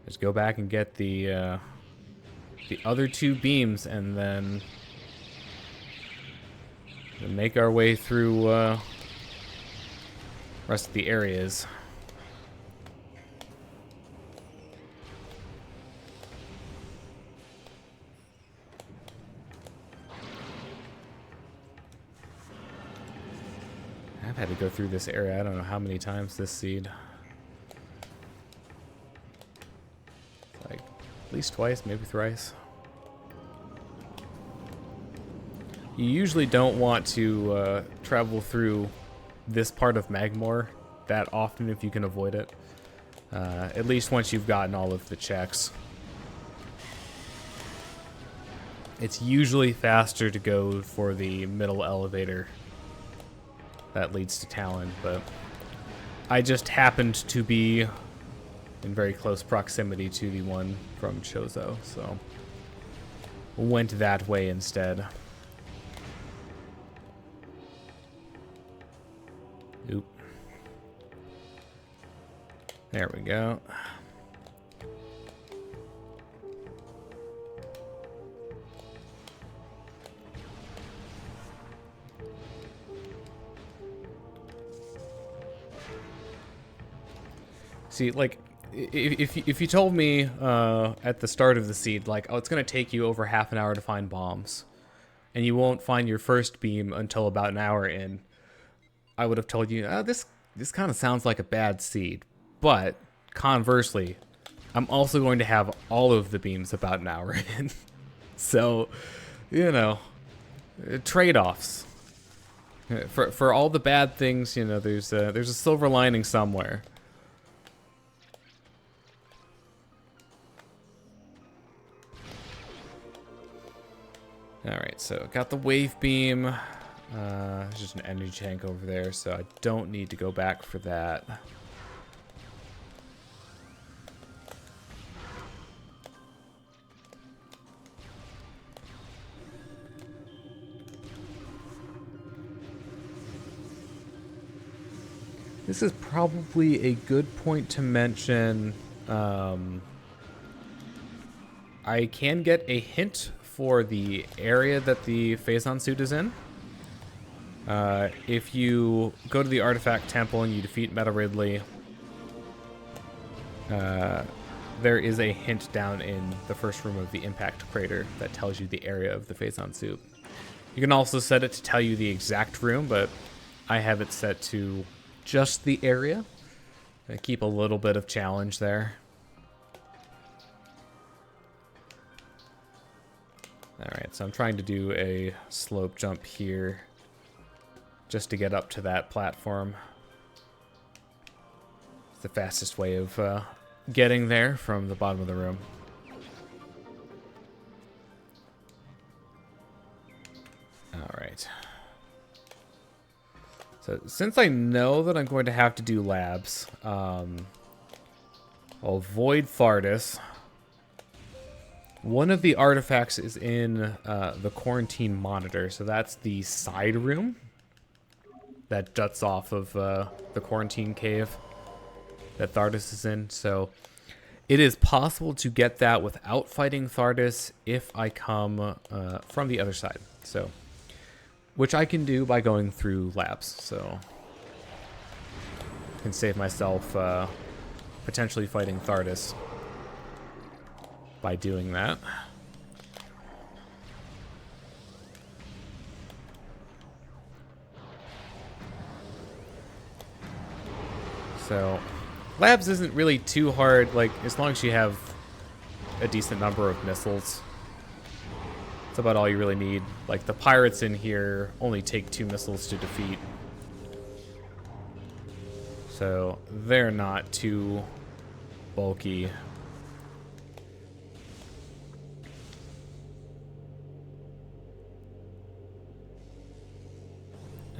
Speaker 2: Just go back and get the other two beams, and then make our way through rest of the areas. I've had to go through this area I don't know how many times this seed. Like at least twice, maybe thrice. You usually don't want to travel through this part of Magmore that often if you can avoid it. At least once you've gotten all of the checks. It's usually faster to go for the middle elevator that leads to Talon, but I just happened to be in very close proximity to the one from Chozo, so went that way instead. Oop. There we go. See, like, if you told me at the start of the seed, like, oh, it's going to take you over half an hour to find bombs, and you won't find your first beam until about an hour in, I would have told you, this kind of sounds like a bad seed. But, conversely, I'm also going to have all of the beams about an hour in. So, you know, trade-offs. For all the bad things, you know, there's a silver lining somewhere. Alright, so got the wave beam. There's just an energy tank over there, so I don't need to go back for that. This is probably a good point to mention. I can get a hint for the area that the Phazon suit is in. If you go to the Artifact Temple and you defeat Meta Ridley, there is a hint down in the first room of the Impact Crater that tells you the area of the Phazon suit. You can also set it to tell you the exact room, but I have it set to just the area. I keep a little bit of challenge there. Alright, so I'm trying to do a slope jump here just to get up to that platform. It's the fastest way of getting there from the bottom of the room. Alright. So since I know that I'm going to have to do labs, I'll avoid Thardus. One of the artifacts is in the quarantine monitor, so that's the side room that juts off of the quarantine cave that Thardus is in. So it is possible to get that without fighting Thardus if I come from the other side. So, which I can do by going through labs. So I can save myself potentially fighting Thardus by doing that. So, labs isn't really too hard, like, as long as you have a decent number of missiles. That's about all you really need. Like, the pirates in here only take 2 missiles to defeat. So, they're not too bulky.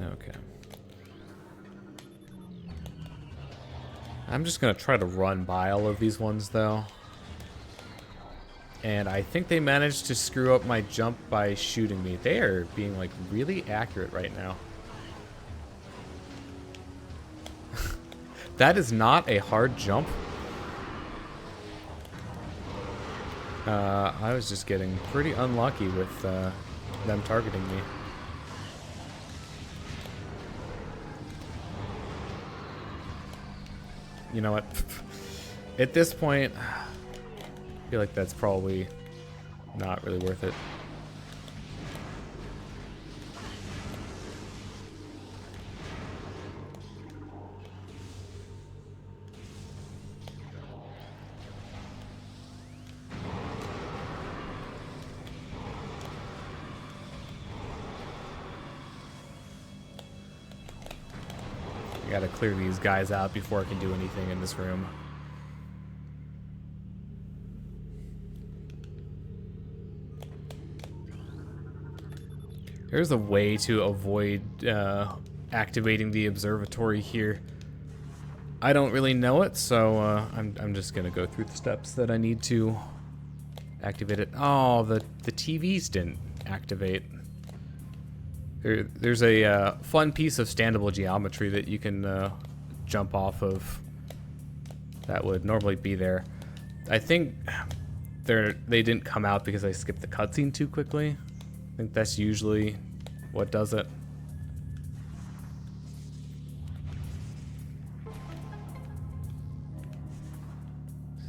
Speaker 2: Okay. I'm just going to try to run by all of these ones, though. And I think they managed to screw up my jump by shooting me. They are being, like, really accurate right now. That is not a hard jump. I was just getting pretty unlucky with them targeting me. You know what? At this point, I feel like that's probably not really worth it. I gotta clear these guys out before I can do anything in this room. There's a way to avoid activating the observatory here. I don't really know it, so I'm just gonna go through the steps that I need to activate it. Oh, the TVs didn't activate. There's a fun piece of standable geometry that you can jump off of that would normally be there. I think they didn't come out because I skipped the cutscene too quickly. I think that's usually what does it.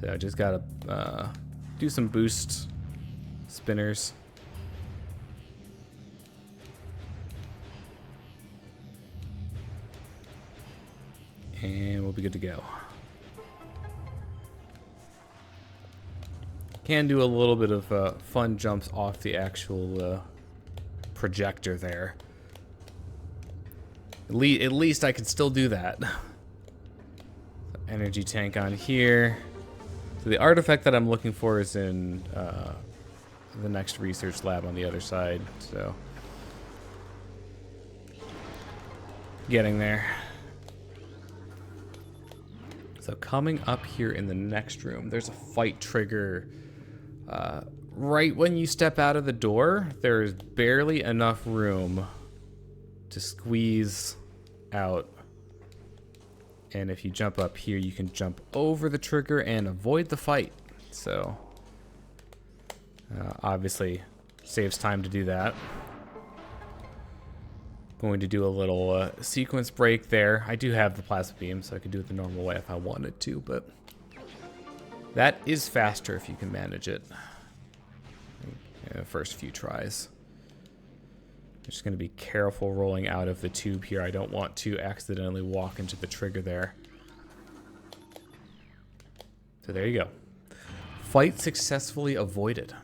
Speaker 2: So I just gotta do some boost spinners. And we'll be good to go. Can do a little bit of fun jumps off the actual projector there. At least I can still do that. Energy tank on here. So the artifact that I'm looking for is in the next research lab on the other side. So getting there. So coming up here in the next room, there's a fight trigger. Right when you step out of the door, there is barely enough room to squeeze out. And if you jump up here, you can jump over the trigger and avoid the fight. So obviously saves time to do that. Going to do a little sequence break there. I do have the plasma beam, so I could do it the normal way if I wanted to, but that is faster if you can manage it. First few tries. Just going to be careful rolling out of the tube here. I don't want to accidentally walk into the trigger there. So there you go. Fight successfully avoided.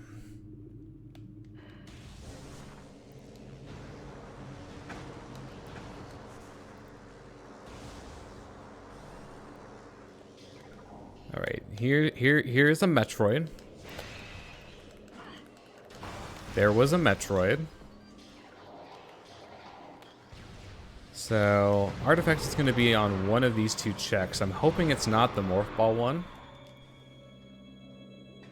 Speaker 2: All right, here's a Metroid. There was a Metroid. So, artifact is going to be on one of these two checks. I'm hoping it's not the Morph Ball one.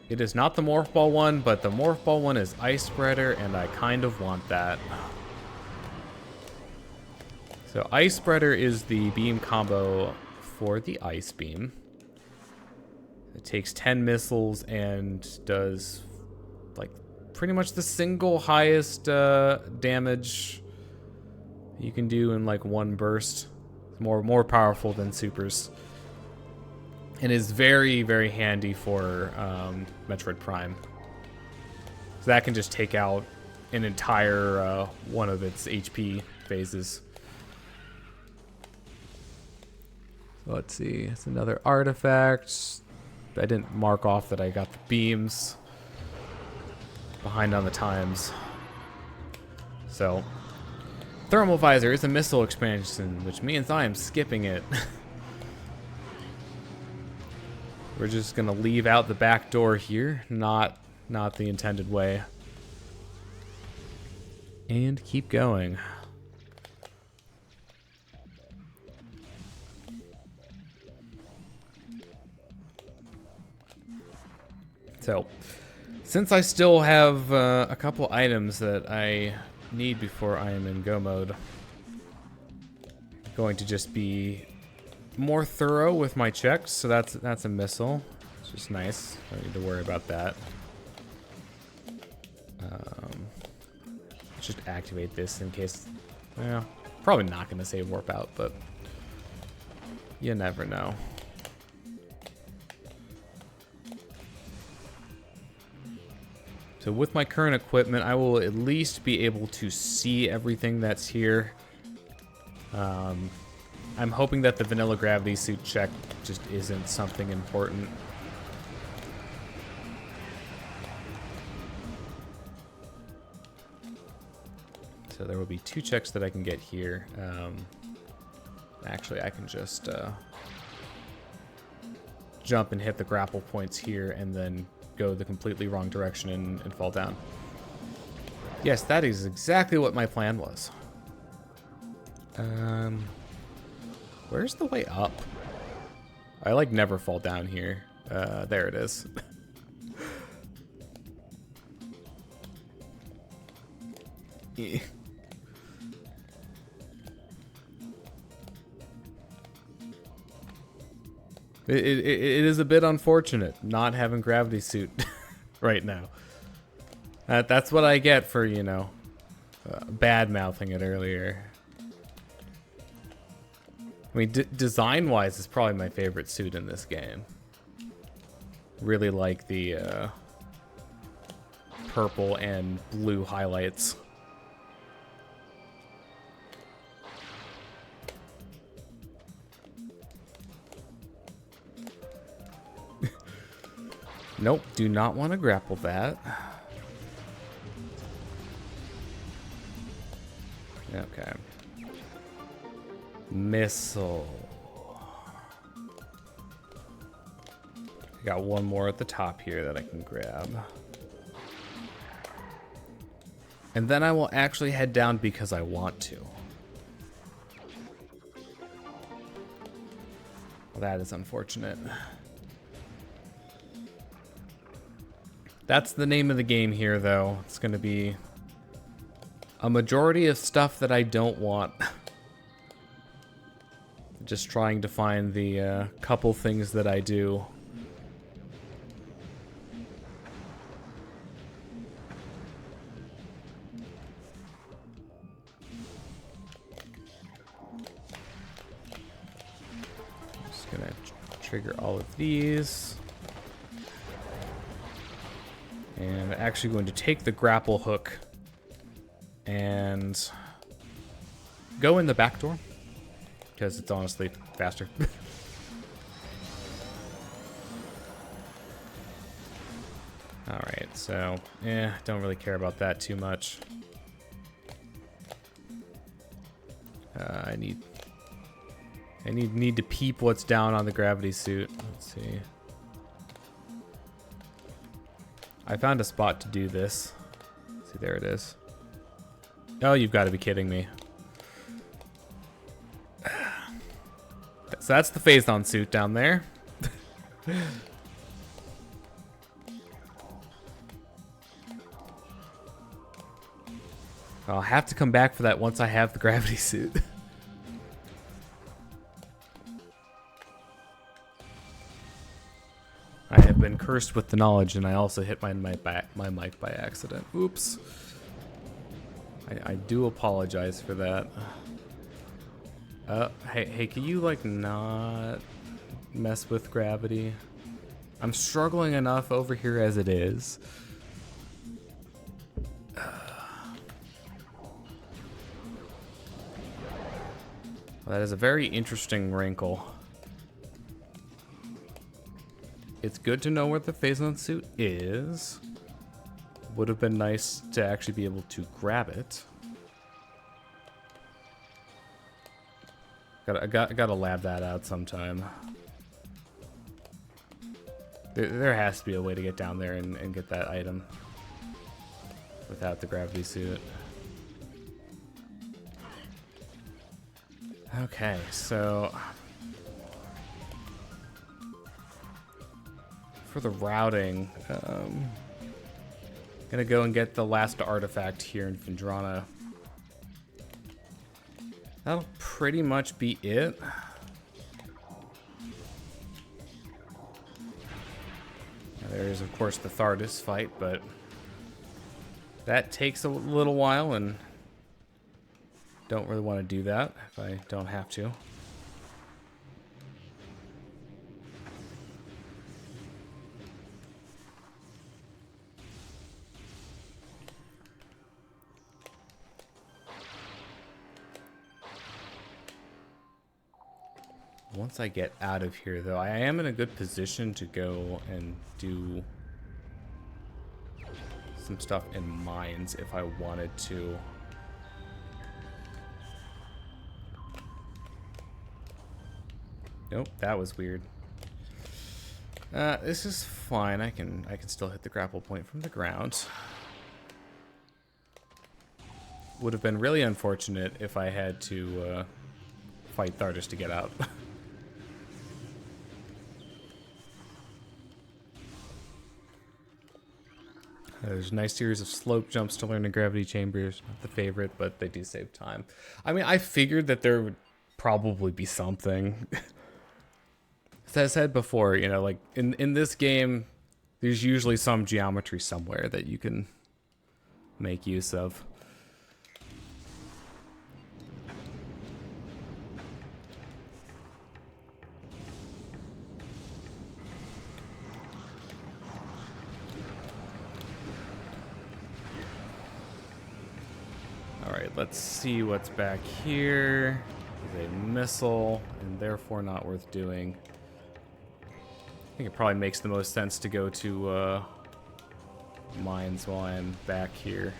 Speaker 2: It is not the Morph Ball one, but the Morph Ball one is Ice Spreader, and I kind of want that. So, Ice Spreader is the beam combo for the Ice Beam. It takes 10 missiles and does, like, pretty much the single highest damage you can do in like one burst. It's more powerful than supers, and is very, very handy for Metroid Prime. So that can just take out an entire one of its HP phases. So let's see, it's another artifact. I didn't mark off that I got the beams. Behind on the times. So, Thermal Visor is a missile expansion, which means I am skipping it. We're just gonna leave out the back door here, not the intended way. And keep going. So, since I still have a couple items that I need before I am in go mode, I'm going to just be more thorough with my checks. So that's a missile. It's just nice. Don't need to worry about that. Let's just activate this in case. Well, probably not going to save warp out, but you never know. So with my current equipment, I will at least be able to see everything that's here. I'm hoping that the vanilla gravity suit check just isn't something important. So there will be two checks that I can get here. Actually, I can just jump and hit the grapple points here and then go the completely wrong direction and fall down. Yes, that is exactly what my plan was. Where's the way up? I like never fall down here. There it is. It is a bit unfortunate not having gravity suit right now. That's what I get for, you know, bad mouthing it earlier. I mean, design-wise, it's probably my favorite suit in this game. Really like the purple and blue highlights. Nope, do not want to grapple that. Okay. Missile. I got one more at the top here that I can grab. And then I will actually head down because I want to. Well, that is unfortunate. That's the name of the game here, though. It's going to be a majority of stuff that I don't want. Just trying to find the couple things that I do. Just gonna trigger all of these. And I'm actually going to take the grapple hook and go in the back door, because it's honestly faster. Alright, so, don't really care about that too much. I need to peep what's down on the gravity suit. Let's see. I found a spot to do this. See, there it is. Oh, you've got to be kidding me. So that's the Phazon suit down there. I'll have to come back for that once I have the gravity suit. I have been cursed with the knowledge, and I also hit my mic by accident. Oops. I do apologize for that. Hey, can you, like, not mess with gravity? I'm struggling enough over here as it is. Well, that is a very interesting wrinkle. It's good to know where the Phazon suit is. Would have been nice to actually be able to grab it. Gotta lab that out sometime. There has to be a way to get down there and get that item without the gravity suit. Okay, so for the routing, gonna go and get the last artifact here in Vendrana. That'll pretty much be it. There's, of course, the Thardus fight, but that takes a little while, and don't really want to do that if I don't have to. Once I get out of here, though, I am in a good position to go and do some stuff in mines if I wanted to. Nope, that was weird. This is fine. I can still hit the grapple point from the ground. Would have been really unfortunate if I had to fight Thardus to get out. There's a nice series of slope jumps to learn the gravity chambers. Not the favorite, but they do save time. I mean, I figured that there would probably be something. As I said before, you know, like in this game, there's usually some geometry somewhere that you can make use of. Alright, let's see what's back here. There's a missile, and therefore not worth doing. I think it probably makes the most sense to go to mines while I'm back here.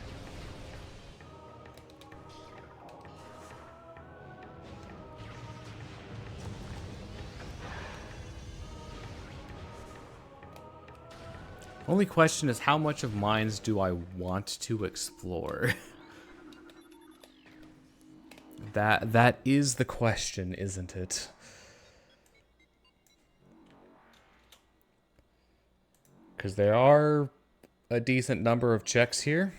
Speaker 2: Only question is, how much of mines do I want to explore? That is the question, isn't it? Because there are a decent number of checks here.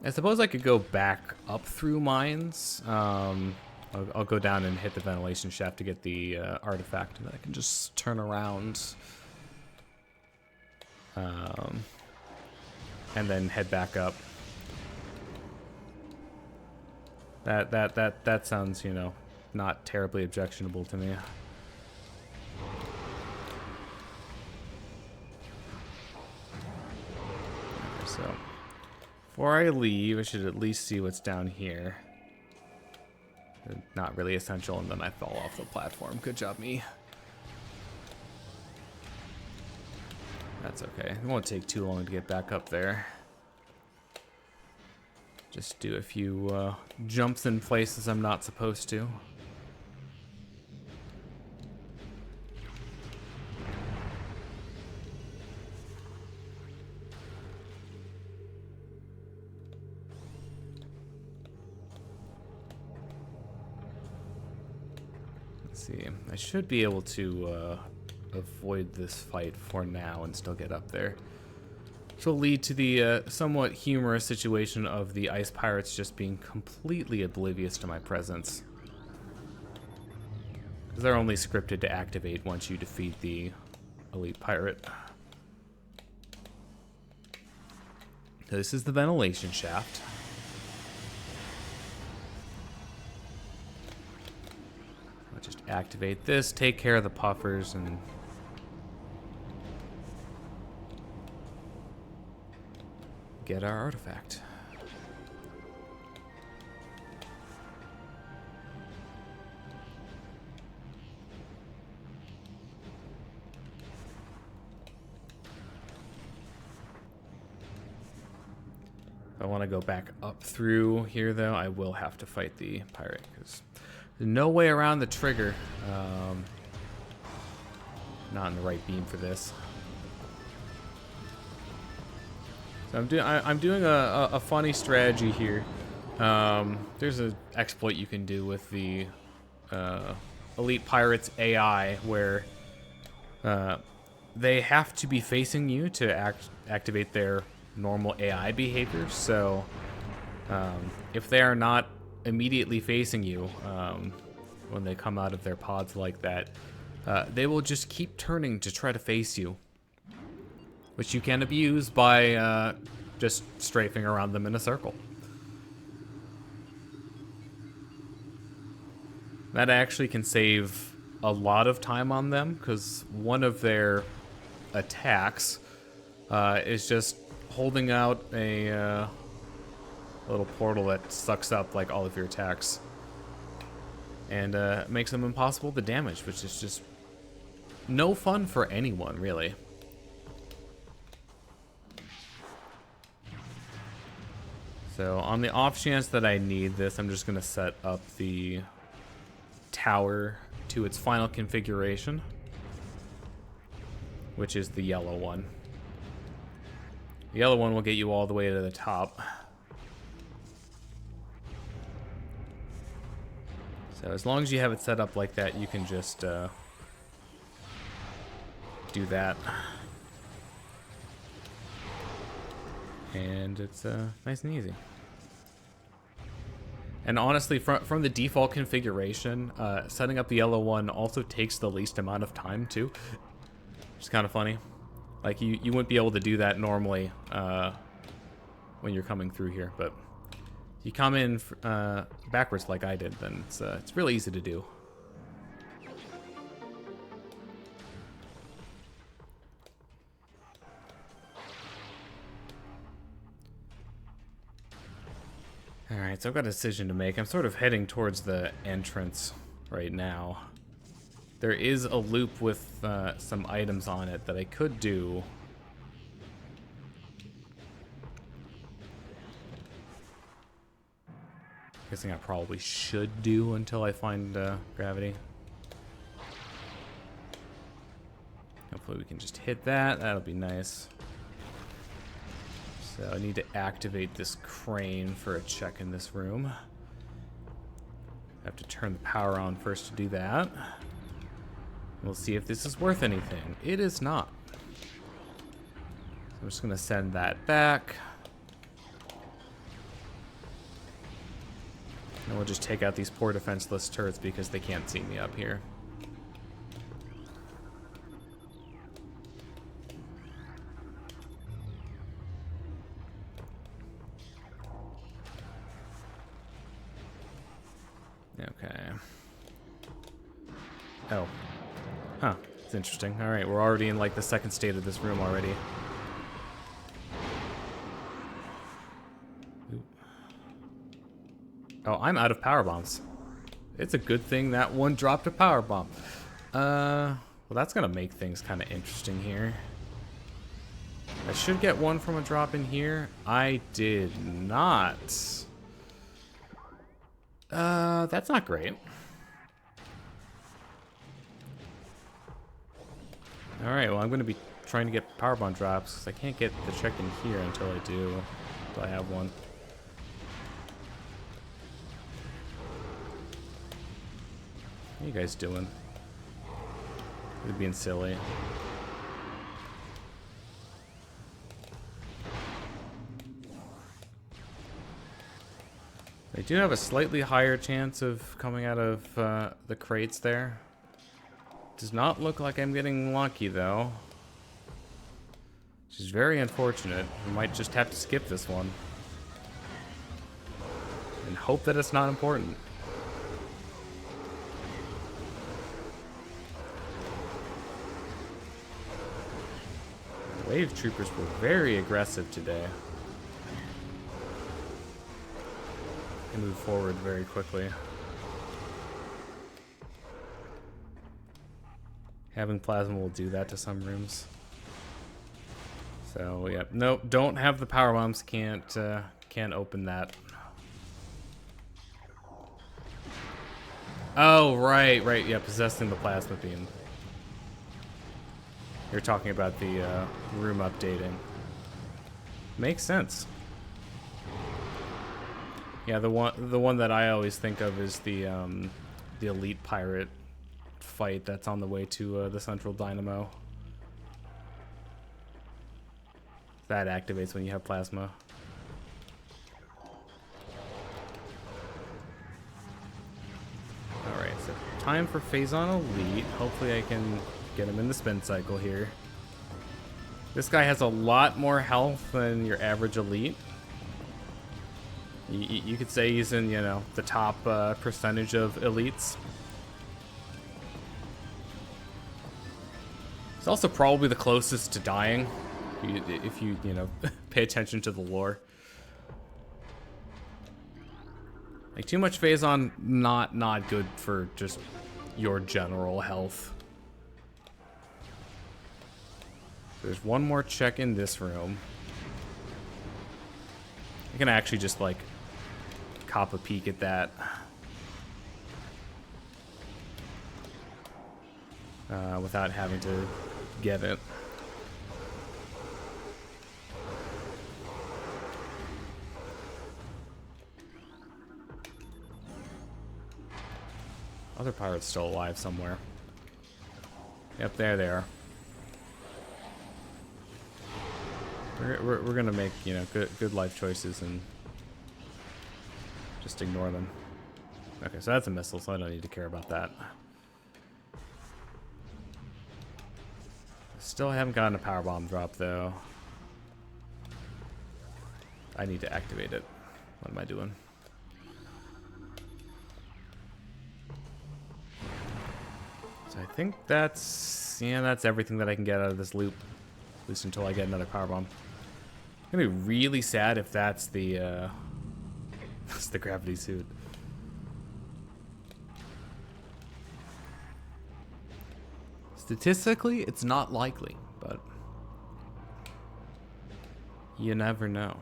Speaker 2: I suppose I could go back up through mines. I'll go down and hit the ventilation shaft to get the artifact, and then I can just turn around. And then head back up. That sounds, you know, not terribly objectionable to me. Okay, so before I leave, I should at least see what's down here. Not really essential, and then I fall off the platform. Good job, me. That's okay. It won't take too long to get back up there. Just do a few jumps in places I'm not supposed to. Let's see. I should be able to avoid this fight for now and still get up there. Which will lead to the somewhat humorous situation of the ice pirates just being completely oblivious to my presence. Because they're only scripted to activate once you defeat the elite pirate. So this is the ventilation shaft. I'll just activate this, take care of the puffers, and get our artifact. If I want to go back up through here, though, I will have to fight the pirate, because there's no way around the trigger. Not in the right beam for this. So I'm doing a funny strategy here. There's an exploit you can do with the elite pirates AI where they have to be facing you to activate their normal AI behavior. So if they are not immediately facing you when they come out of their pods like that, they will just keep turning to try to face you, which you can abuse by just strafing around them in a circle. That actually can save a lot of time on them, because one of their attacks is just holding out a little portal that sucks up like all of your attacks and makes them impossible to damage, which is just no fun for anyone, really. So on the off chance that I need this, I'm just going to set up the tower to its final configuration, which is the yellow one. The yellow one will get you all the way to the top. So as long as you have it set up like that, you can just do that. And it's nice and easy. And honestly, from the default configuration, setting up the yellow one also takes the least amount of time too. Which is kind of funny. Like you wouldn't be able to do that normally when you're coming through here, but if you come in backwards like I did, then it's really easy to do. Alright, so I've got a decision to make. I'm sort of heading towards the entrance right now. There is a loop with some items on it that I could do. Guessing I probably should do until I find gravity. Hopefully we can just hit that. That'll be nice. So I need to activate this crane for a check in this room. I have to turn the power on first to do that. We'll see if this is worth anything. It is not. So I'm just going to send that back. And we'll just take out these poor defenseless turrets because they can't see me up here. Okay. Oh. Huh. It's interesting. Alright, we're already in like the second state of this room already. Ooh. Oh, I'm out of power bombs. It's a good thing that one dropped a power bomb. Well, that's gonna make things kind of interesting here. I should get one from a drop in here. I did not. That's not great. Alright, well I'm going to be trying to get power bomb drops because I can't get the check in here until I do. Until I have one. What are you guys doing? You're being silly. They do have a slightly higher chance of coming out of the crates there. Does not look like I'm getting lucky though. Which is very unfortunate. We might just have to skip this one. And hope that it's not important. The wave troopers were very aggressive today. They move forward very quickly. Having plasma will do that to some rooms. So yeah, nope, don't have the power bombs. Can't open that. Oh right, yeah, possessing the plasma beam. You're talking about the room updating. Makes sense. Yeah, the one that I always think of is the elite pirate fight that's on the way to the central dynamo. That activates when you have plasma. Alright, so time for Phazon Elite. Hopefully I can get him in the spin cycle here. This guy has a lot more health than your average elite. You could say he's in, the top percentage of elites. He's also probably the closest to dying, if you pay attention to the lore. Like, too much Phazon, not good for just your general health. There's one more check in this room. I can actually just, like, cop a peek at that. Without having to get it. Other pirates still alive somewhere. Yep, there they are. We're gonna make, good life choices and just ignore them. Okay, so that's a missile, so I don't need to care about that. Still haven't gotten a power bomb drop though. I need to activate it. What am I doing? So I think that's everything that I can get out of this loop, at least until I get another power bomb. I'm gonna be really sad if that's the that's the gravity suit. Statistically, it's not likely, but you never know.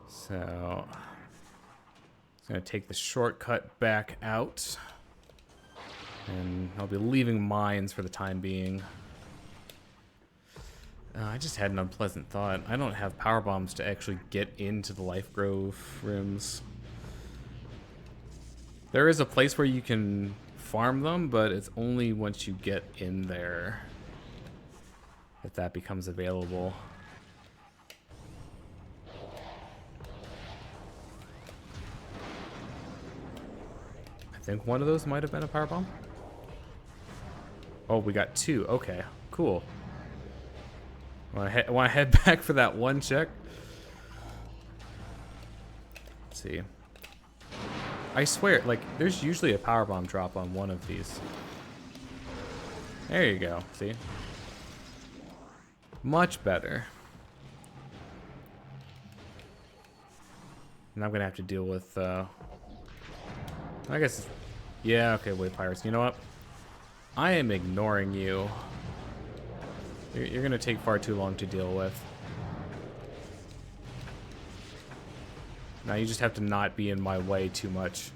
Speaker 2: So, I'm gonna take the shortcut back out. And I'll be leaving mines for the time being. I just had an unpleasant thought. I don't have power bombs to actually get into the Life Grove rooms. There is a place where you can farm them, but it's only once you get in there that becomes available. I think one of those might have been a power bomb. Oh, we got 2. Okay, cool. Want to head back for that one check? Let's see. I swear, like, there's usually a power bomb drop on one of these. There you go. See? Much better. And I'm gonna have to deal with. I guess. Yeah. Okay. Wait, pirates. You know what? I am ignoring you. You're gonna take far too long to deal with. Now you just have to not be in my way too much.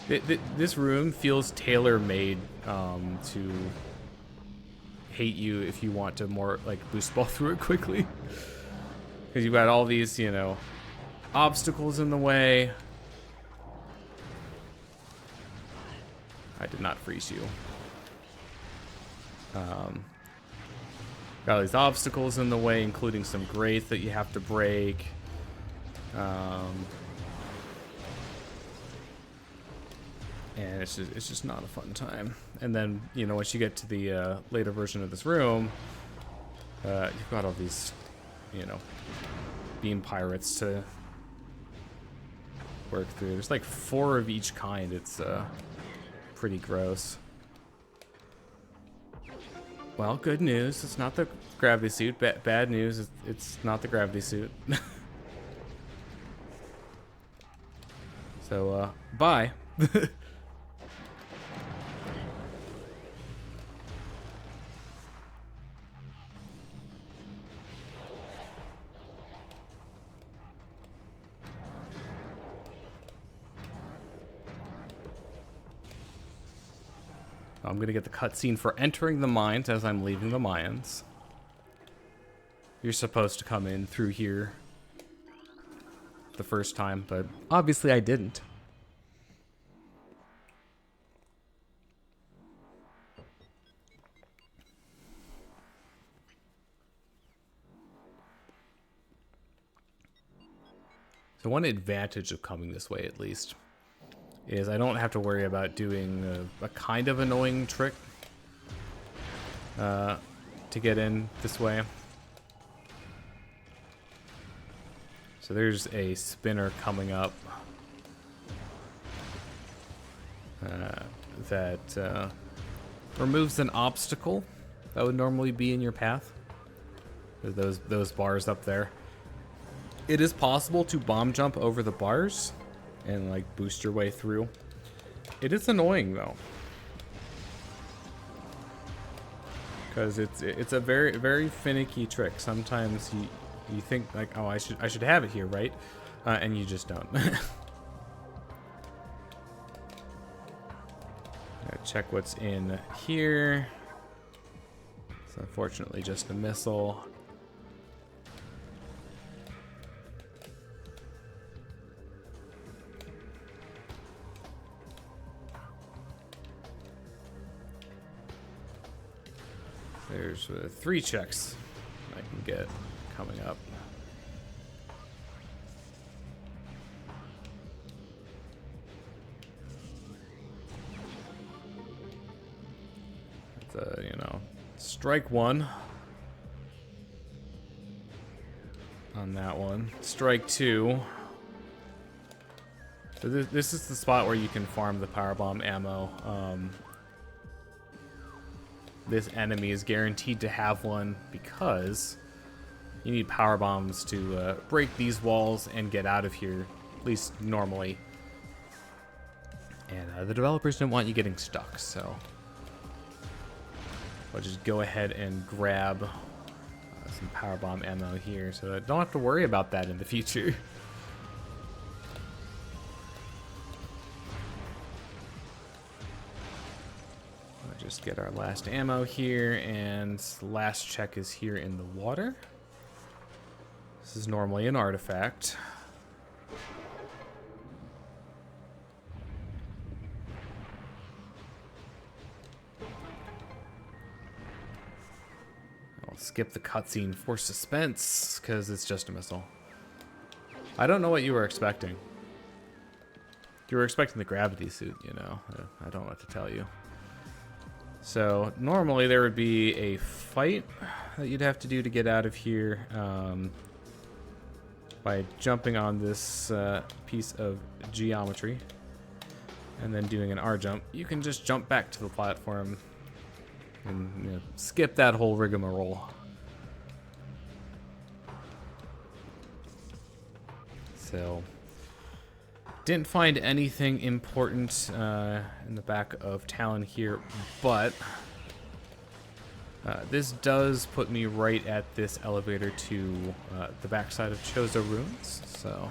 Speaker 2: This room feels tailor-made to hate you if you want to more like boost ball through it quickly. Because you've got all these, you know, obstacles in the way. I did not freeze you. Got all these obstacles in the way, including some grates that you have to break. And it's just not a fun time. And then, you know, once you get to the later version of this room, you've got all these, you know, beam pirates to work through. There's like 4 of each kind. It's pretty gross. Well, good news. It's not the gravity suit. Bad news. It's not the gravity suit. So, bye. I'm gonna get the cutscene for entering the mines as I'm leaving the mines. You're supposed to come in through here the first time, but obviously I didn't. So one advantage of coming this way, at least, is I don't have to worry about doing a kind of annoying trick to get in this way. So there's a spinner coming up that removes an obstacle that would normally be in your path. Those bars up there. It is possible to bomb jump over the bars and like boost your way through. It is annoying though, because it's a very finicky trick. Sometimes you think like, oh, I should have it here, right? And you just don't. Check what's in here. It's unfortunately just a missile. There's 3 checks I can get coming up. It's you know, strike 1 on that one. Strike 2. So this is the spot where you can farm the powerbomb ammo. This enemy is guaranteed to have one because you need power bombs to break these walls and get out of here, at least normally. And the developers didn't want you getting stuck, so I'll just go ahead and grab some power bomb ammo here, so I don't have to worry about that in the future. just get our last ammo here, and last check is here in the water. This is normally an artifact. I'll skip the cutscene for suspense, because it's just a missile. I don't know what you were expecting. You were expecting the gravity suit, you know. I don't know what to tell you. So, normally there would be a fight that you'd have to do to get out of here. By jumping on this piece of geometry and then doing an R jump, you can just jump back to the platform and skip that whole rigmarole. So, didn't find anything important in the back of Talon here, but this does put me right at this elevator to the backside of Chozo Ruins, so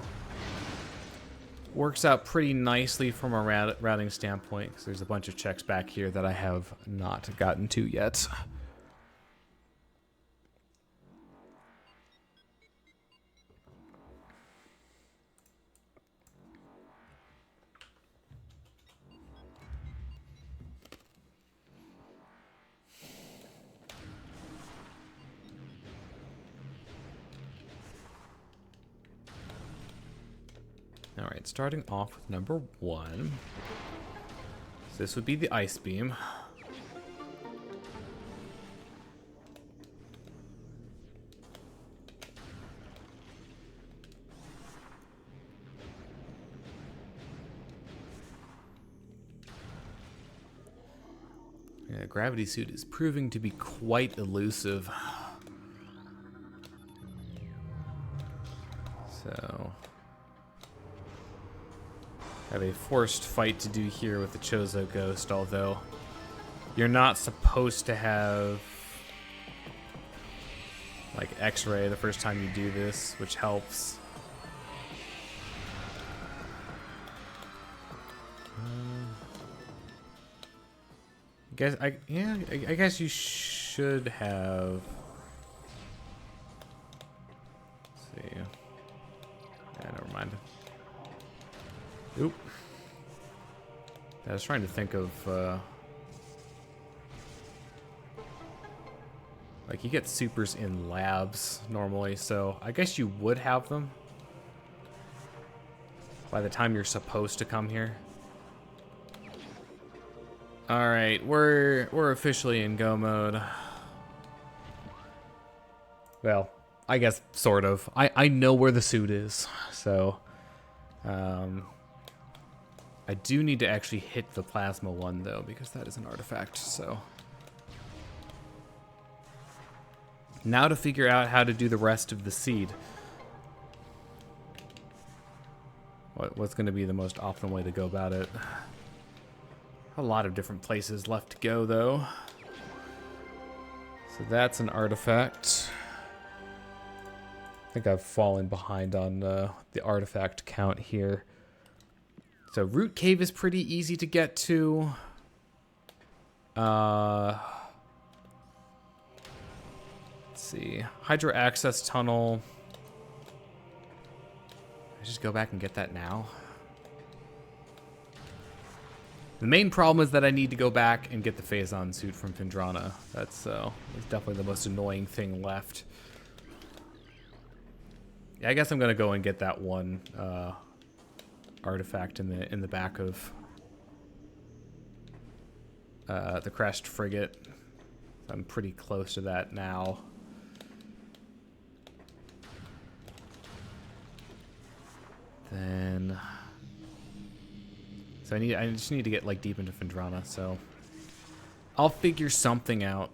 Speaker 2: works out pretty nicely from a routing standpoint, because there's a bunch of checks back here that I have not gotten to yet. All right, starting off with number 1. So this would be the ice beam. Yeah, gravity suit is proving to be quite elusive. So have a forced fight to do here with the Chozo Ghost, although you're not supposed to have like X-ray the first time you do this, which helps. I guess you should have. Let's see. Yeah, never mind. Oop. I was trying to think of, like, you get supers in labs normally, so I guess you would have them by the time you're supposed to come here. All right, we're officially in go mode. Well, I guess sort of. I know where the suit is, so I do need to actually hit the plasma one though, because that is an artifact. So now to figure out how to do the rest of the seed. What's going to be the most optimal way to go about it? A lot of different places left to go, though. So that's an artifact. I think I've fallen behind on the artifact count here. So Root Cave is pretty easy to get to. Let's see. Hydro Access Tunnel. I just go back and get that now. The main problem is that I need to go back and get the Phazon suit from Phendrana. That's definitely the most annoying thing left. Yeah, I guess I'm gonna go and get that one artifact in the back of the crashed frigate. I'm pretty close to that now. Then. So I just need to get like deep into Phendrana, so I'll figure something out.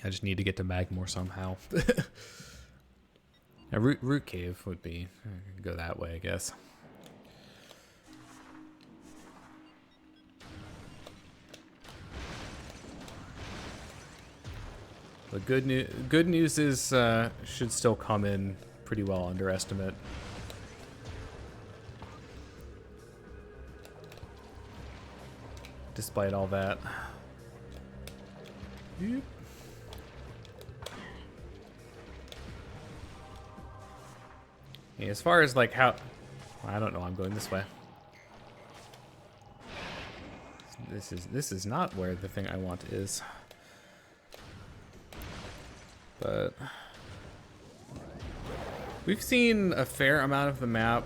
Speaker 2: I just need to get to Magmore somehow. A root cave would be go that way, I guess. The good news is should still come in pretty well under estimate. Despite all that. Yep. Yeah, as far as like how, I don't know, I'm going this way. This is not where the thing I want is. But we've seen a fair amount of the map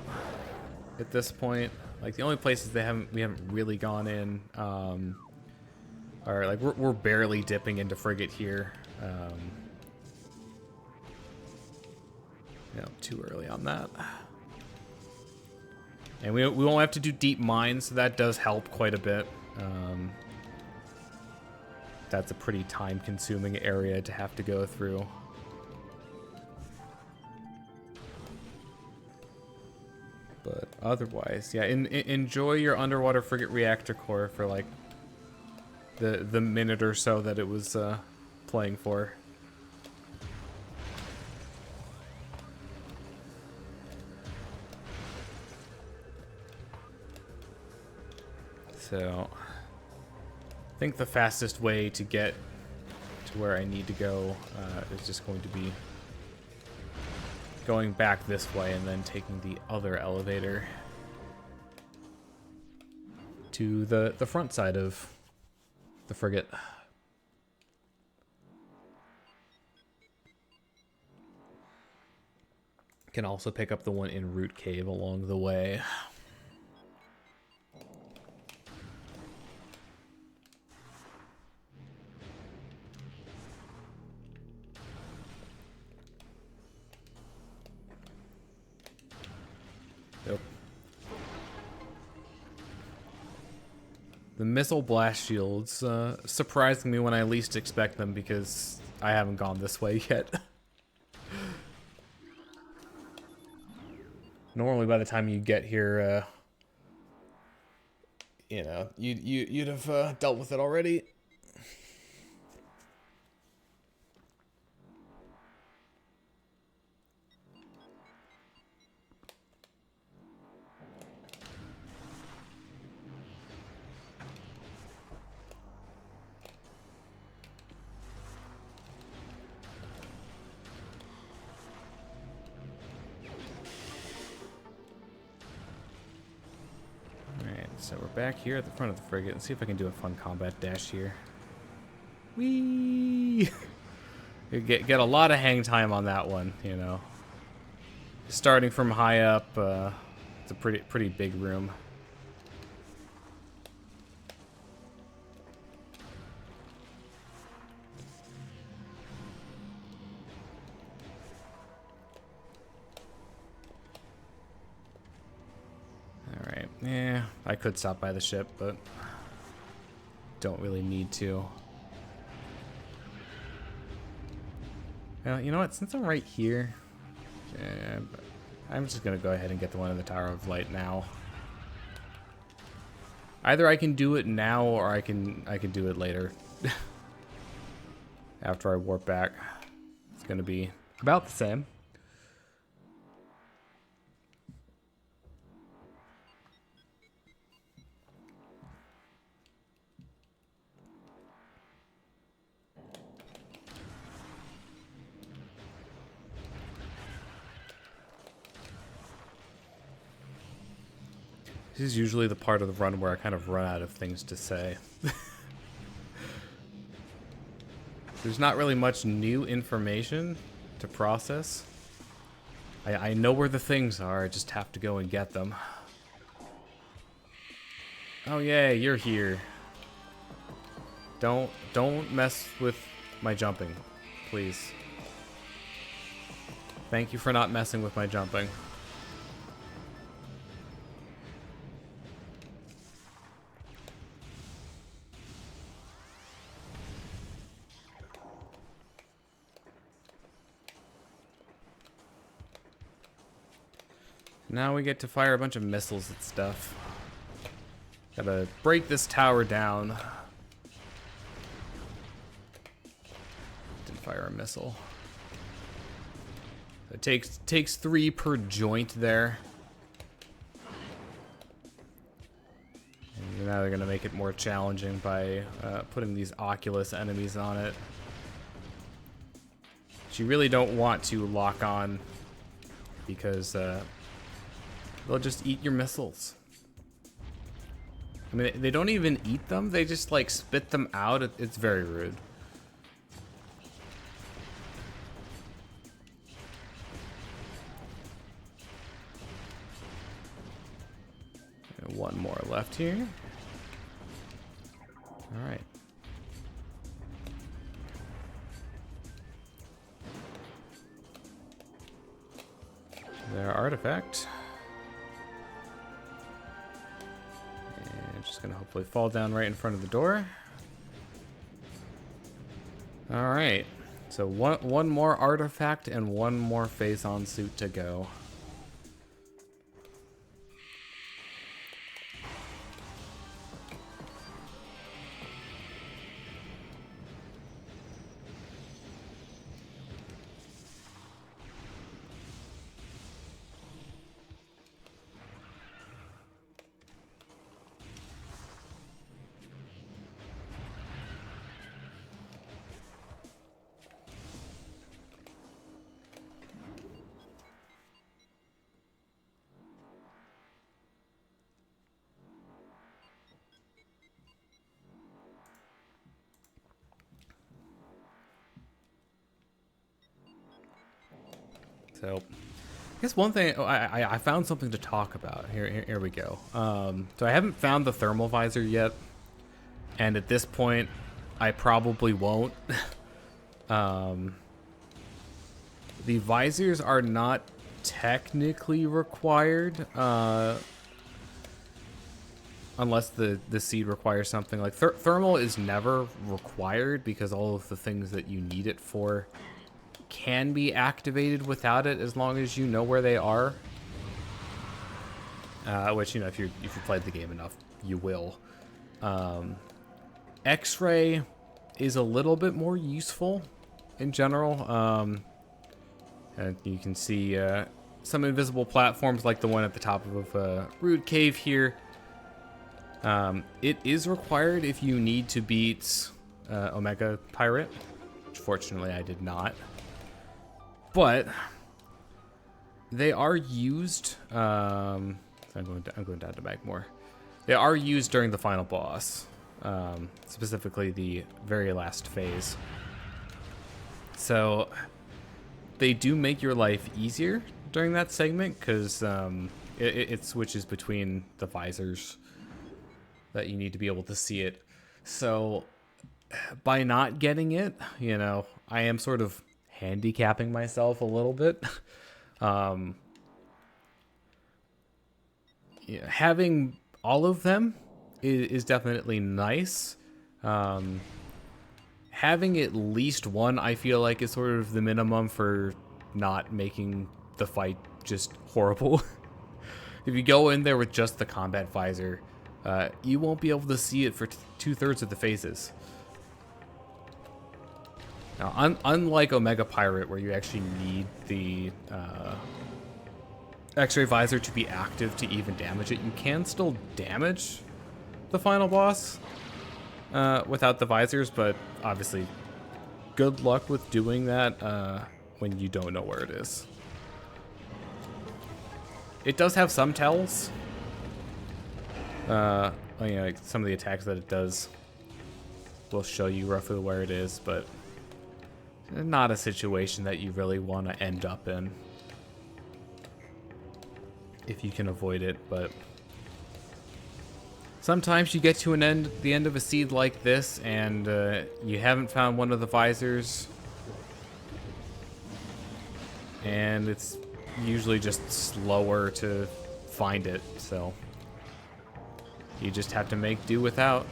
Speaker 2: at this point. Like the only places we haven't really gone in are like we're barely dipping into Frigate here. Yeah, too early on that. And we won't have to do deep mines, so that does help quite a bit. That's a pretty time-consuming area to have to go through. But otherwise, yeah, enjoy your underwater frigate reactor core for like the minute or so that it was playing for. So, I think the fastest way to get to where I need to go is just going to be going back this way and then taking the other elevator to the front side of the frigate. Can also pick up the one in Root Cave along the way. Yep. The missile blast shields surprising me when I least expect them because I haven't gone this way yet. Normally, by the time you get here, you know, you'd have dealt with it already. So we're back here at the front of the frigate. Let's see if I can do a fun combat dash here. Whee! You get a lot of hang time on that one, you know. Starting from high up, it's a pretty big room. Alright, yeah, I could stop by the ship, but don't really need to. Well, you know what, since I'm right here, I'm just gonna go ahead and get the one in the Tower of Light now. Either I can do it now or I can do it later. After I warp back. It's gonna be about the same. This is usually the part of the run where I kind of run out of things to say. There's not really much new information to process. I know where the things are, I just have to go and get them. Oh yeah, you're here. Don't mess with my jumping, please. Thank you for not messing with my jumping. Now we get to fire a bunch of missiles at stuff. Gotta break this tower down. fire a missile. It takes 3 per joint there. And now they're gonna make it more challenging by putting these Oculus enemies on it. But you really don't want to lock on because they'll just eat your missiles. I mean, they don't even eat them; they just like spit them out. It's very rude. One more left here. All right. Their artifact. And just gonna hopefully fall down right in front of the door. All right. So one more artifact and one more face-on suit to go. So, I guess one thing, I found something to talk about. Here we go. So I haven't found the thermal visor yet, and at this point, I probably won't. The visors are not technically required, unless the seed requires something. Like thermal is never required because all of the things that you need it for can be activated without it as long as you know where they are. Which, you know, if you played the game enough, you will. X-ray is a little bit more useful in general. And you can see some invisible platforms like the one at the top of Rude Cave here. It is required if you need to beat Omega Pirate, which fortunately I did not. But they are used. I'm going down to back more. They are used during the final boss, specifically the very last phase. So they do make your life easier during that segment because it switches between the visors that you need to be able to see it. So by not getting it, you know, I am sort of handicapping myself a little bit. Yeah, having all of them is definitely nice. Having at least one, I feel like, is sort of the minimum for not making the fight just horrible. If you go in there with just the combat visor, you won't be able to see it for 2/3 of the phases. Now, unlike Omega Pirate, where you actually need the X-ray visor to be active to even damage it, you can still damage the final boss without the visors, but obviously good luck with doing that when you don't know where it is. It does have some tells. You know, like some of the attacks that it does will show you roughly where it is, but not a situation that you really want to end up in if you can avoid it. But sometimes you get to the end of a seed like this and you haven't found one of the visors, and it's usually just slower to find it, so you just have to make do without.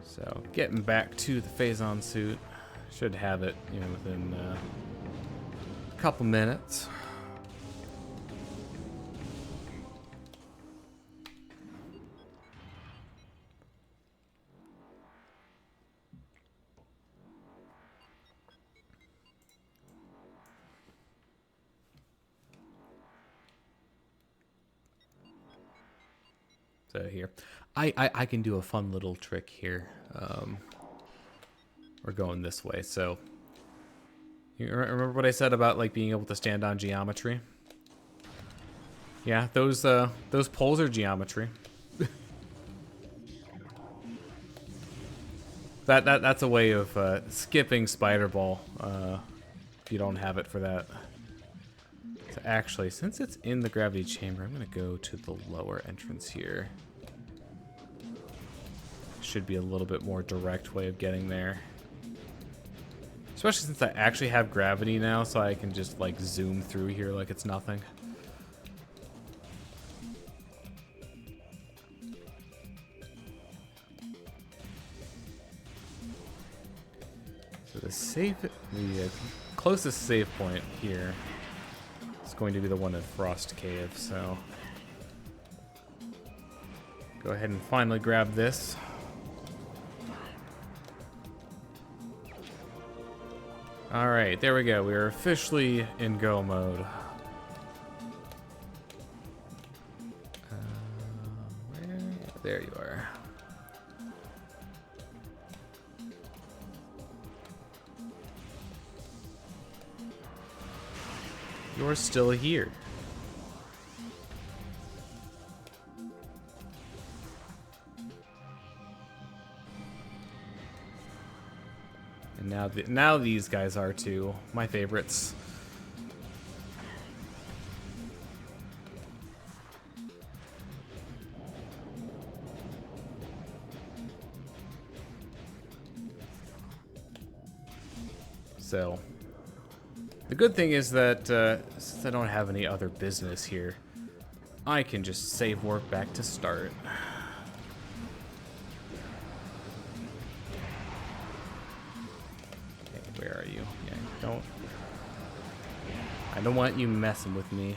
Speaker 2: So getting back to the Phazon suit, should have it, you know, within a couple minutes. So here, I can do a fun little trick here. We're going this way, so you remember what I said about like being able to stand on geometry? Yeah, those poles are geometry. That's a way of skipping Spider Ball if you don't have it for that. So actually, since it's in the gravity chamber, I'm gonna go to the lower entrance here. Should be a little bit more direct way of getting there. Especially since I actually have gravity now, so I can just like zoom through here like it's nothing. So the closest save point here is going to be the one at Frost Cave, so go ahead and finally grab this. Alright, there we go. We're officially in go mode. There you are. You're still here. And now these guys are too. My favorites. So, the good thing is that since I don't have any other business here, I can just save warp back to start. Okay, where are you? Yeah, I don't want you messing with me.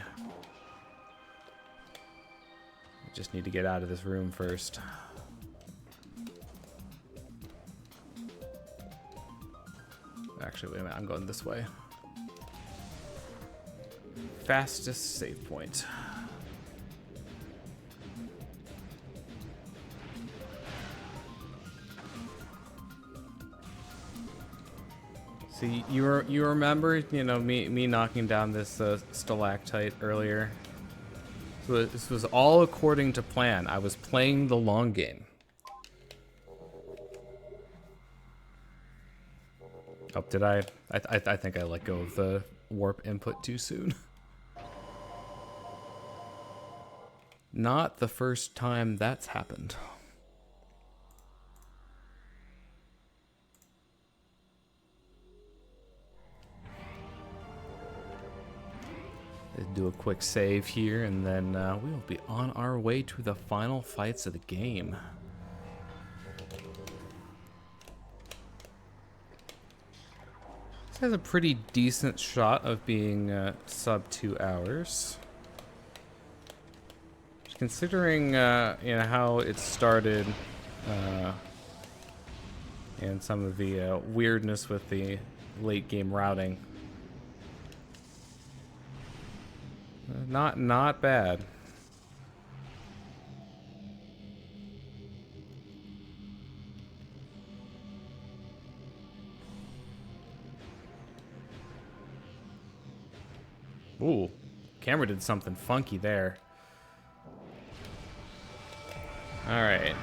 Speaker 2: I just need to get out of this room first. Actually, wait a minute, I'm going this way. Fastest save point. See, you remember, you know, me knocking down this stalactite earlier? So this was all according to plan. I was playing the long game. Oh, did I? I think I let go of the warp input too soon. Not the first time that's happened. Let's do a quick save here, and then we'll be on our way to the final fights of the game. This has a pretty decent shot of being sub 2 hours. Considering you know, how it started and some of the weirdness with the late game routing. Not bad. Ooh, camera did something funky there. All right,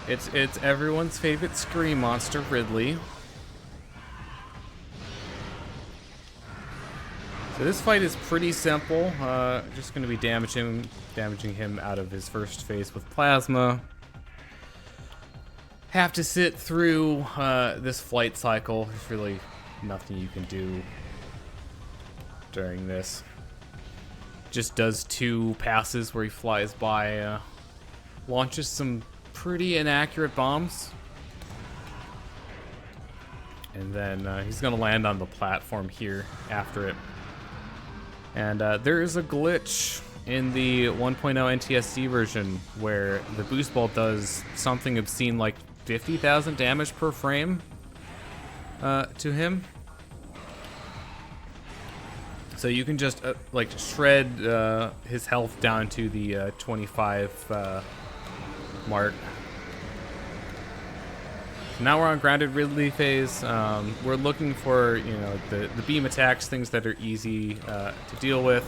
Speaker 2: it's everyone's favorite scream monster, Ridley. So this fight is pretty simple. Just going to be damaging him out of his first phase with plasma. Have to sit through this flight cycle. There's really nothing you can do during this. Just does 2 passes where he flies by, launches some pretty inaccurate bombs. And then he's going to land on the platform here after it. And there is a glitch in the 1.0 NTSC version where the boost ball does something obscene like 50,000 damage per frame to him. So you can just like shred his health down to the 25 smart. Now we're on grounded Ridley phase. We're looking for, you know, the beam attacks, things that are easy to deal with.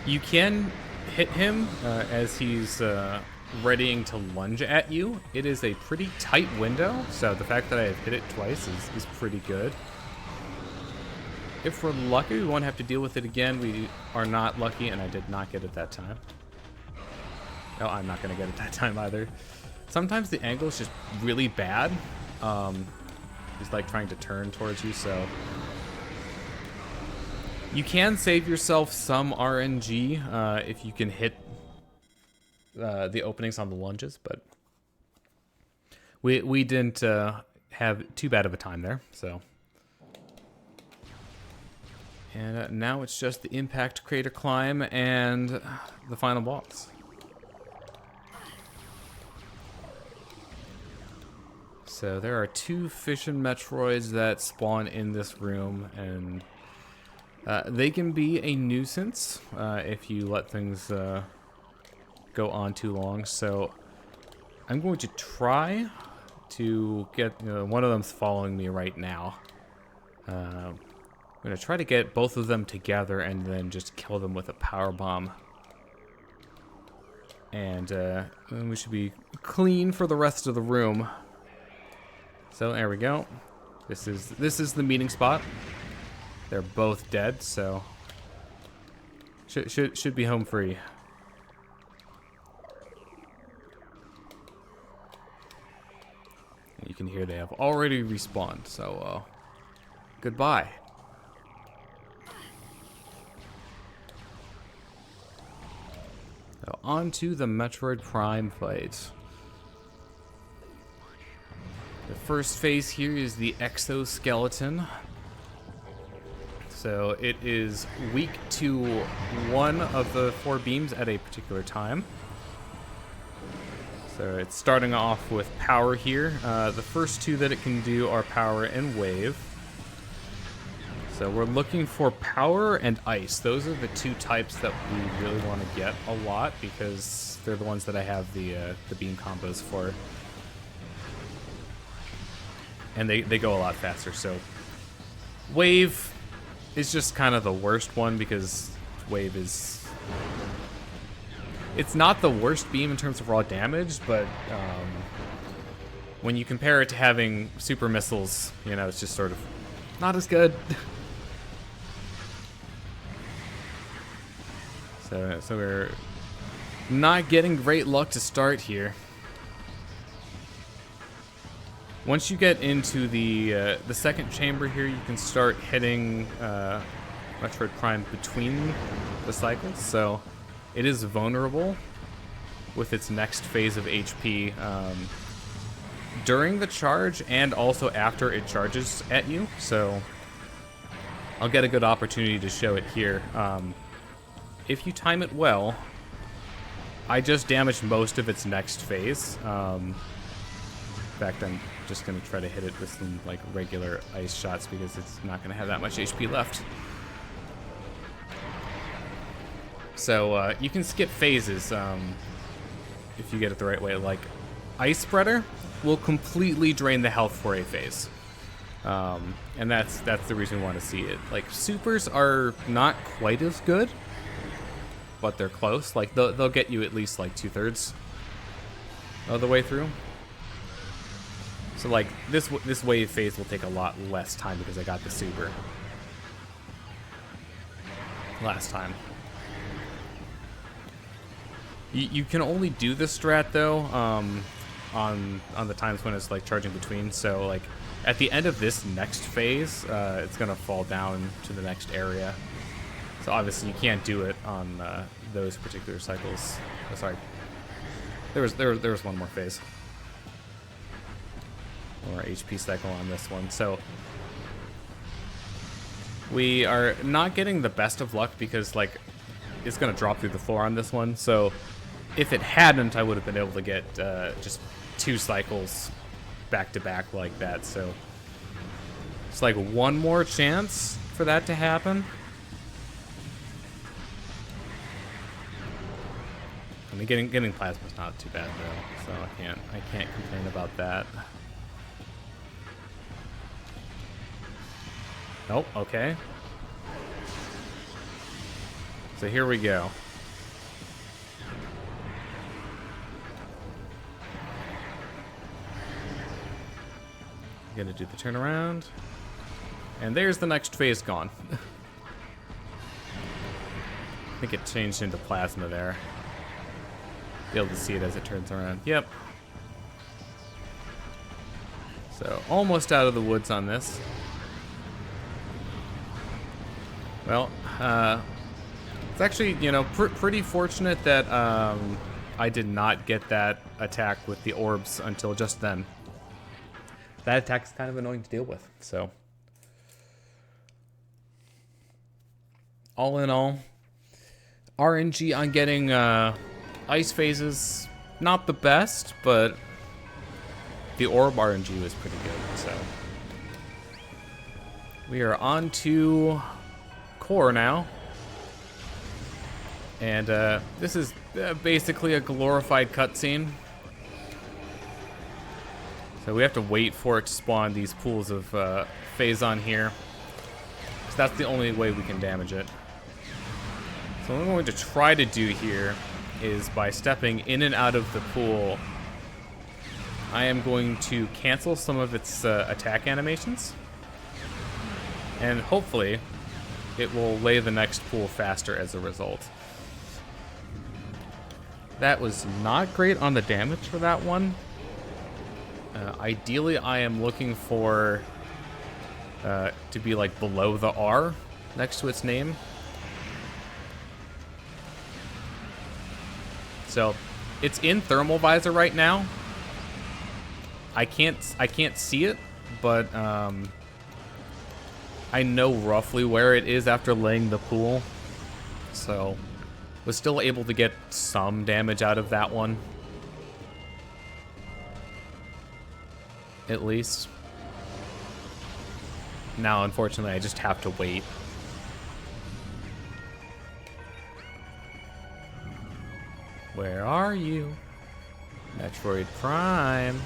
Speaker 2: You can hit him as he's readying to lunge at you. It is a pretty tight window, so the fact that I have hit it twice is pretty good. If we're lucky, we won't have to deal with it again. We are not lucky, and I did not get it that time. No, I'm not going to get it that time either. Sometimes the angle is just really bad. He's like trying to turn towards you, so you can save yourself some RNG if you can hit the openings on the lunges, but we didn't have too bad of a time there. So, and now it's just the impact crater climb and the final boss. So there are 2 fission Metroids that spawn in this room, and they can be a nuisance if you let things go on too long. So I'm going to try to get, one of them's following me right now. I'm going to try to get both of them together and then just kill them with a power bomb. And then we should be clean for the rest of the room. So there we go. This is the meeting spot. They're both dead, so should be home free. You can hear they have already respawned, so goodbye. So on to the Metroid Prime fight. The first phase here is the exoskeleton. So it is weak to one of the 4 beams at a particular time. So it's starting off with power here. The first 2 that it can do are power and wave. So we're looking for power and ice. Those are the 2 types that we really want to get a lot because they're the ones that I have the beam combos for. And they go a lot faster. So wave is just kind of the worst one because wave is... It's not the worst beam in terms of raw damage, but when you compare it to having super missiles, it's just sort of not as good. So we're not getting great luck to start here. Once you get into the second chamber here, you can start hitting Metroid Prime between the cycles. So it is vulnerable with its next phase of HP during the charge and also after it charges at you. So I'll get a good opportunity to show it here. If you time it well, I just damaged most of its next phase. In fact, I'm just going to try to hit it with some like regular ice shots because it's not going to have that much HP left. So you can skip phases if you get it the right way. Like Ice Spreader will completely drain the health for a phase. And that's the reason we want to see it. Like supers are not quite as good, but they're close. Like they'll get you at least like 2/3 of the way through. So like this wave phase will take a lot less time because I got the super last time. You can only do this strat though on the times when it's like charging between. So like at the end of this next phase, it's gonna fall down to the next area. So obviously you can't do it on those particular cycles. Oh, sorry, there was one more phase or HP cycle on this one. So we are not getting the best of luck because like it's gonna drop through the floor on this one. So if it hadn't, I would have been able to get just 2 cycles back to back like that. So it's like one more chance for that to happen. I mean, getting plasma's not too bad though, so I can't complain about that. Oh, okay. So here we go. Gonna do the turnaround. And there's the next phase gone. I think it changed into plasma there. Be able to see it as it turns around. Yep. So almost out of the woods on this. Well, it's actually, you know, pretty fortunate that I did not get that attack with the orbs until just then. That attack is kind of annoying to deal with, so. All in all, RNG on getting ice phases, not the best, but the orb RNG was pretty good, so. We are on to core now. And this is basically a glorified cutscene. So we have to wait for it to spawn these pools of phase on here. Because that's the only way we can damage it. So what I'm going to try to do here is by stepping in and out of the pool, I am going to cancel some of its attack animations. And hopefully it will lay the next pool faster as a result. That was not great on the damage for that one. Ideally, I am looking for to be like below the R next to its name. So it's in thermal visor right now. I can't see it, but I know roughly where it is after laying the pool. So was still able to get some damage out of that one. At least. Now, unfortunately, I just have to wait. Where are you? Metroid Prime.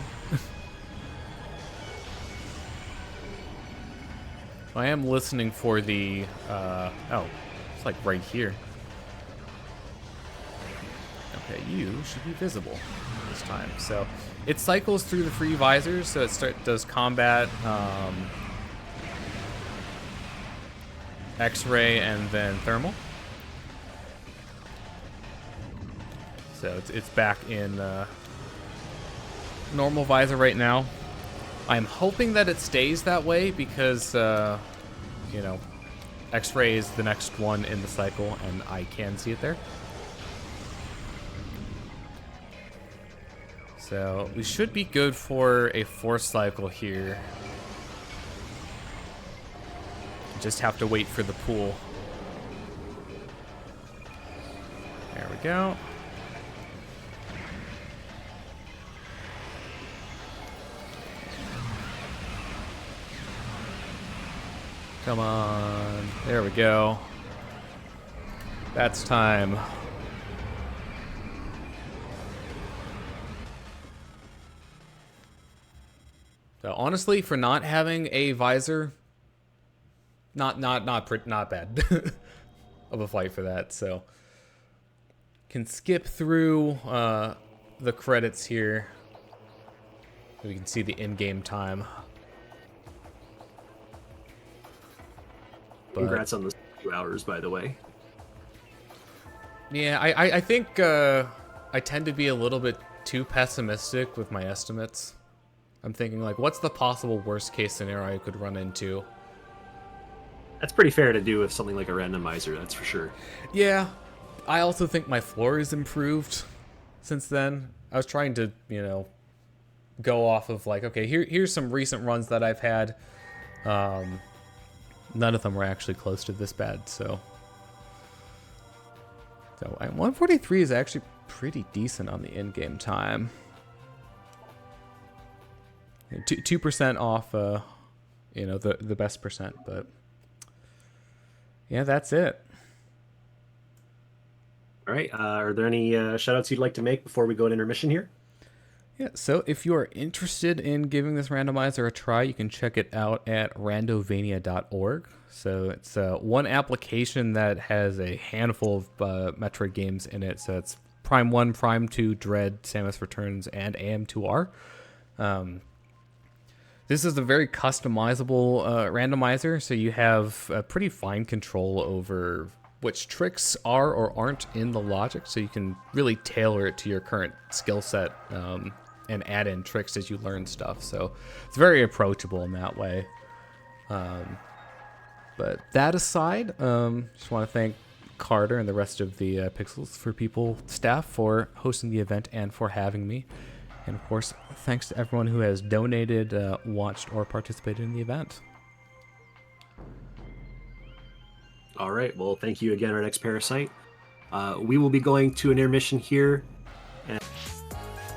Speaker 2: I am listening for the, oh, it's like right here. Okay, you should be visible this time. So it cycles through the free visors, so it does combat, X-ray, and then thermal. So it's back in normal visor right now. I'm hoping that it stays that way because, you know, X-ray is the next one in the cycle, and I can see it there. So we should be good for a 4th cycle here. Just have to wait for the pool. There we go. Come on. There we go. That's time. So honestly, for not having a visor, not bad of a fight for that. So can skip through the credits here. We can see the in-game time. But
Speaker 1: congrats on those 2 hours, by the way.
Speaker 2: yeah, I think I tend to be a little bit too pessimistic with my estimates. I'm thinking, like, what's the possible worst case scenario I could run into?
Speaker 1: That's pretty fair to do with something like a randomizer, that's for sure.
Speaker 2: Yeah, I also think my floor has improved since then. I was trying to, you know, go off of, like, okay, here's some recent runs that I've had. None of them were actually close to this bad, so 143 is actually pretty decent on the in-game time. 2% off, you know, the best percent, but yeah, that's it.
Speaker 1: All right. Are there any shout outs you'd like to make before we go to intermission here?
Speaker 2: Yeah, so if you are interested in giving this randomizer a try, you can check it out at randovania.org. So it's one application that has a handful of Metroid games in it. So it's Prime 1, Prime 2, Dread, Samus Returns, and AM2R. This is a very customizable randomizer, so you have pretty fine control over which tricks are or aren't in the logic, so you can really tailor it to your current skill set and add in tricks as you learn stuff. So it's very approachable in that way. But that aside, just want to thank Carter and the rest of the Pixels for People staff for hosting the event and for having me. And of course, thanks to everyone who has donated, watched, or participated in the event.
Speaker 1: All right. Well, thank you again, our next Parasite. We will be going to an intermission here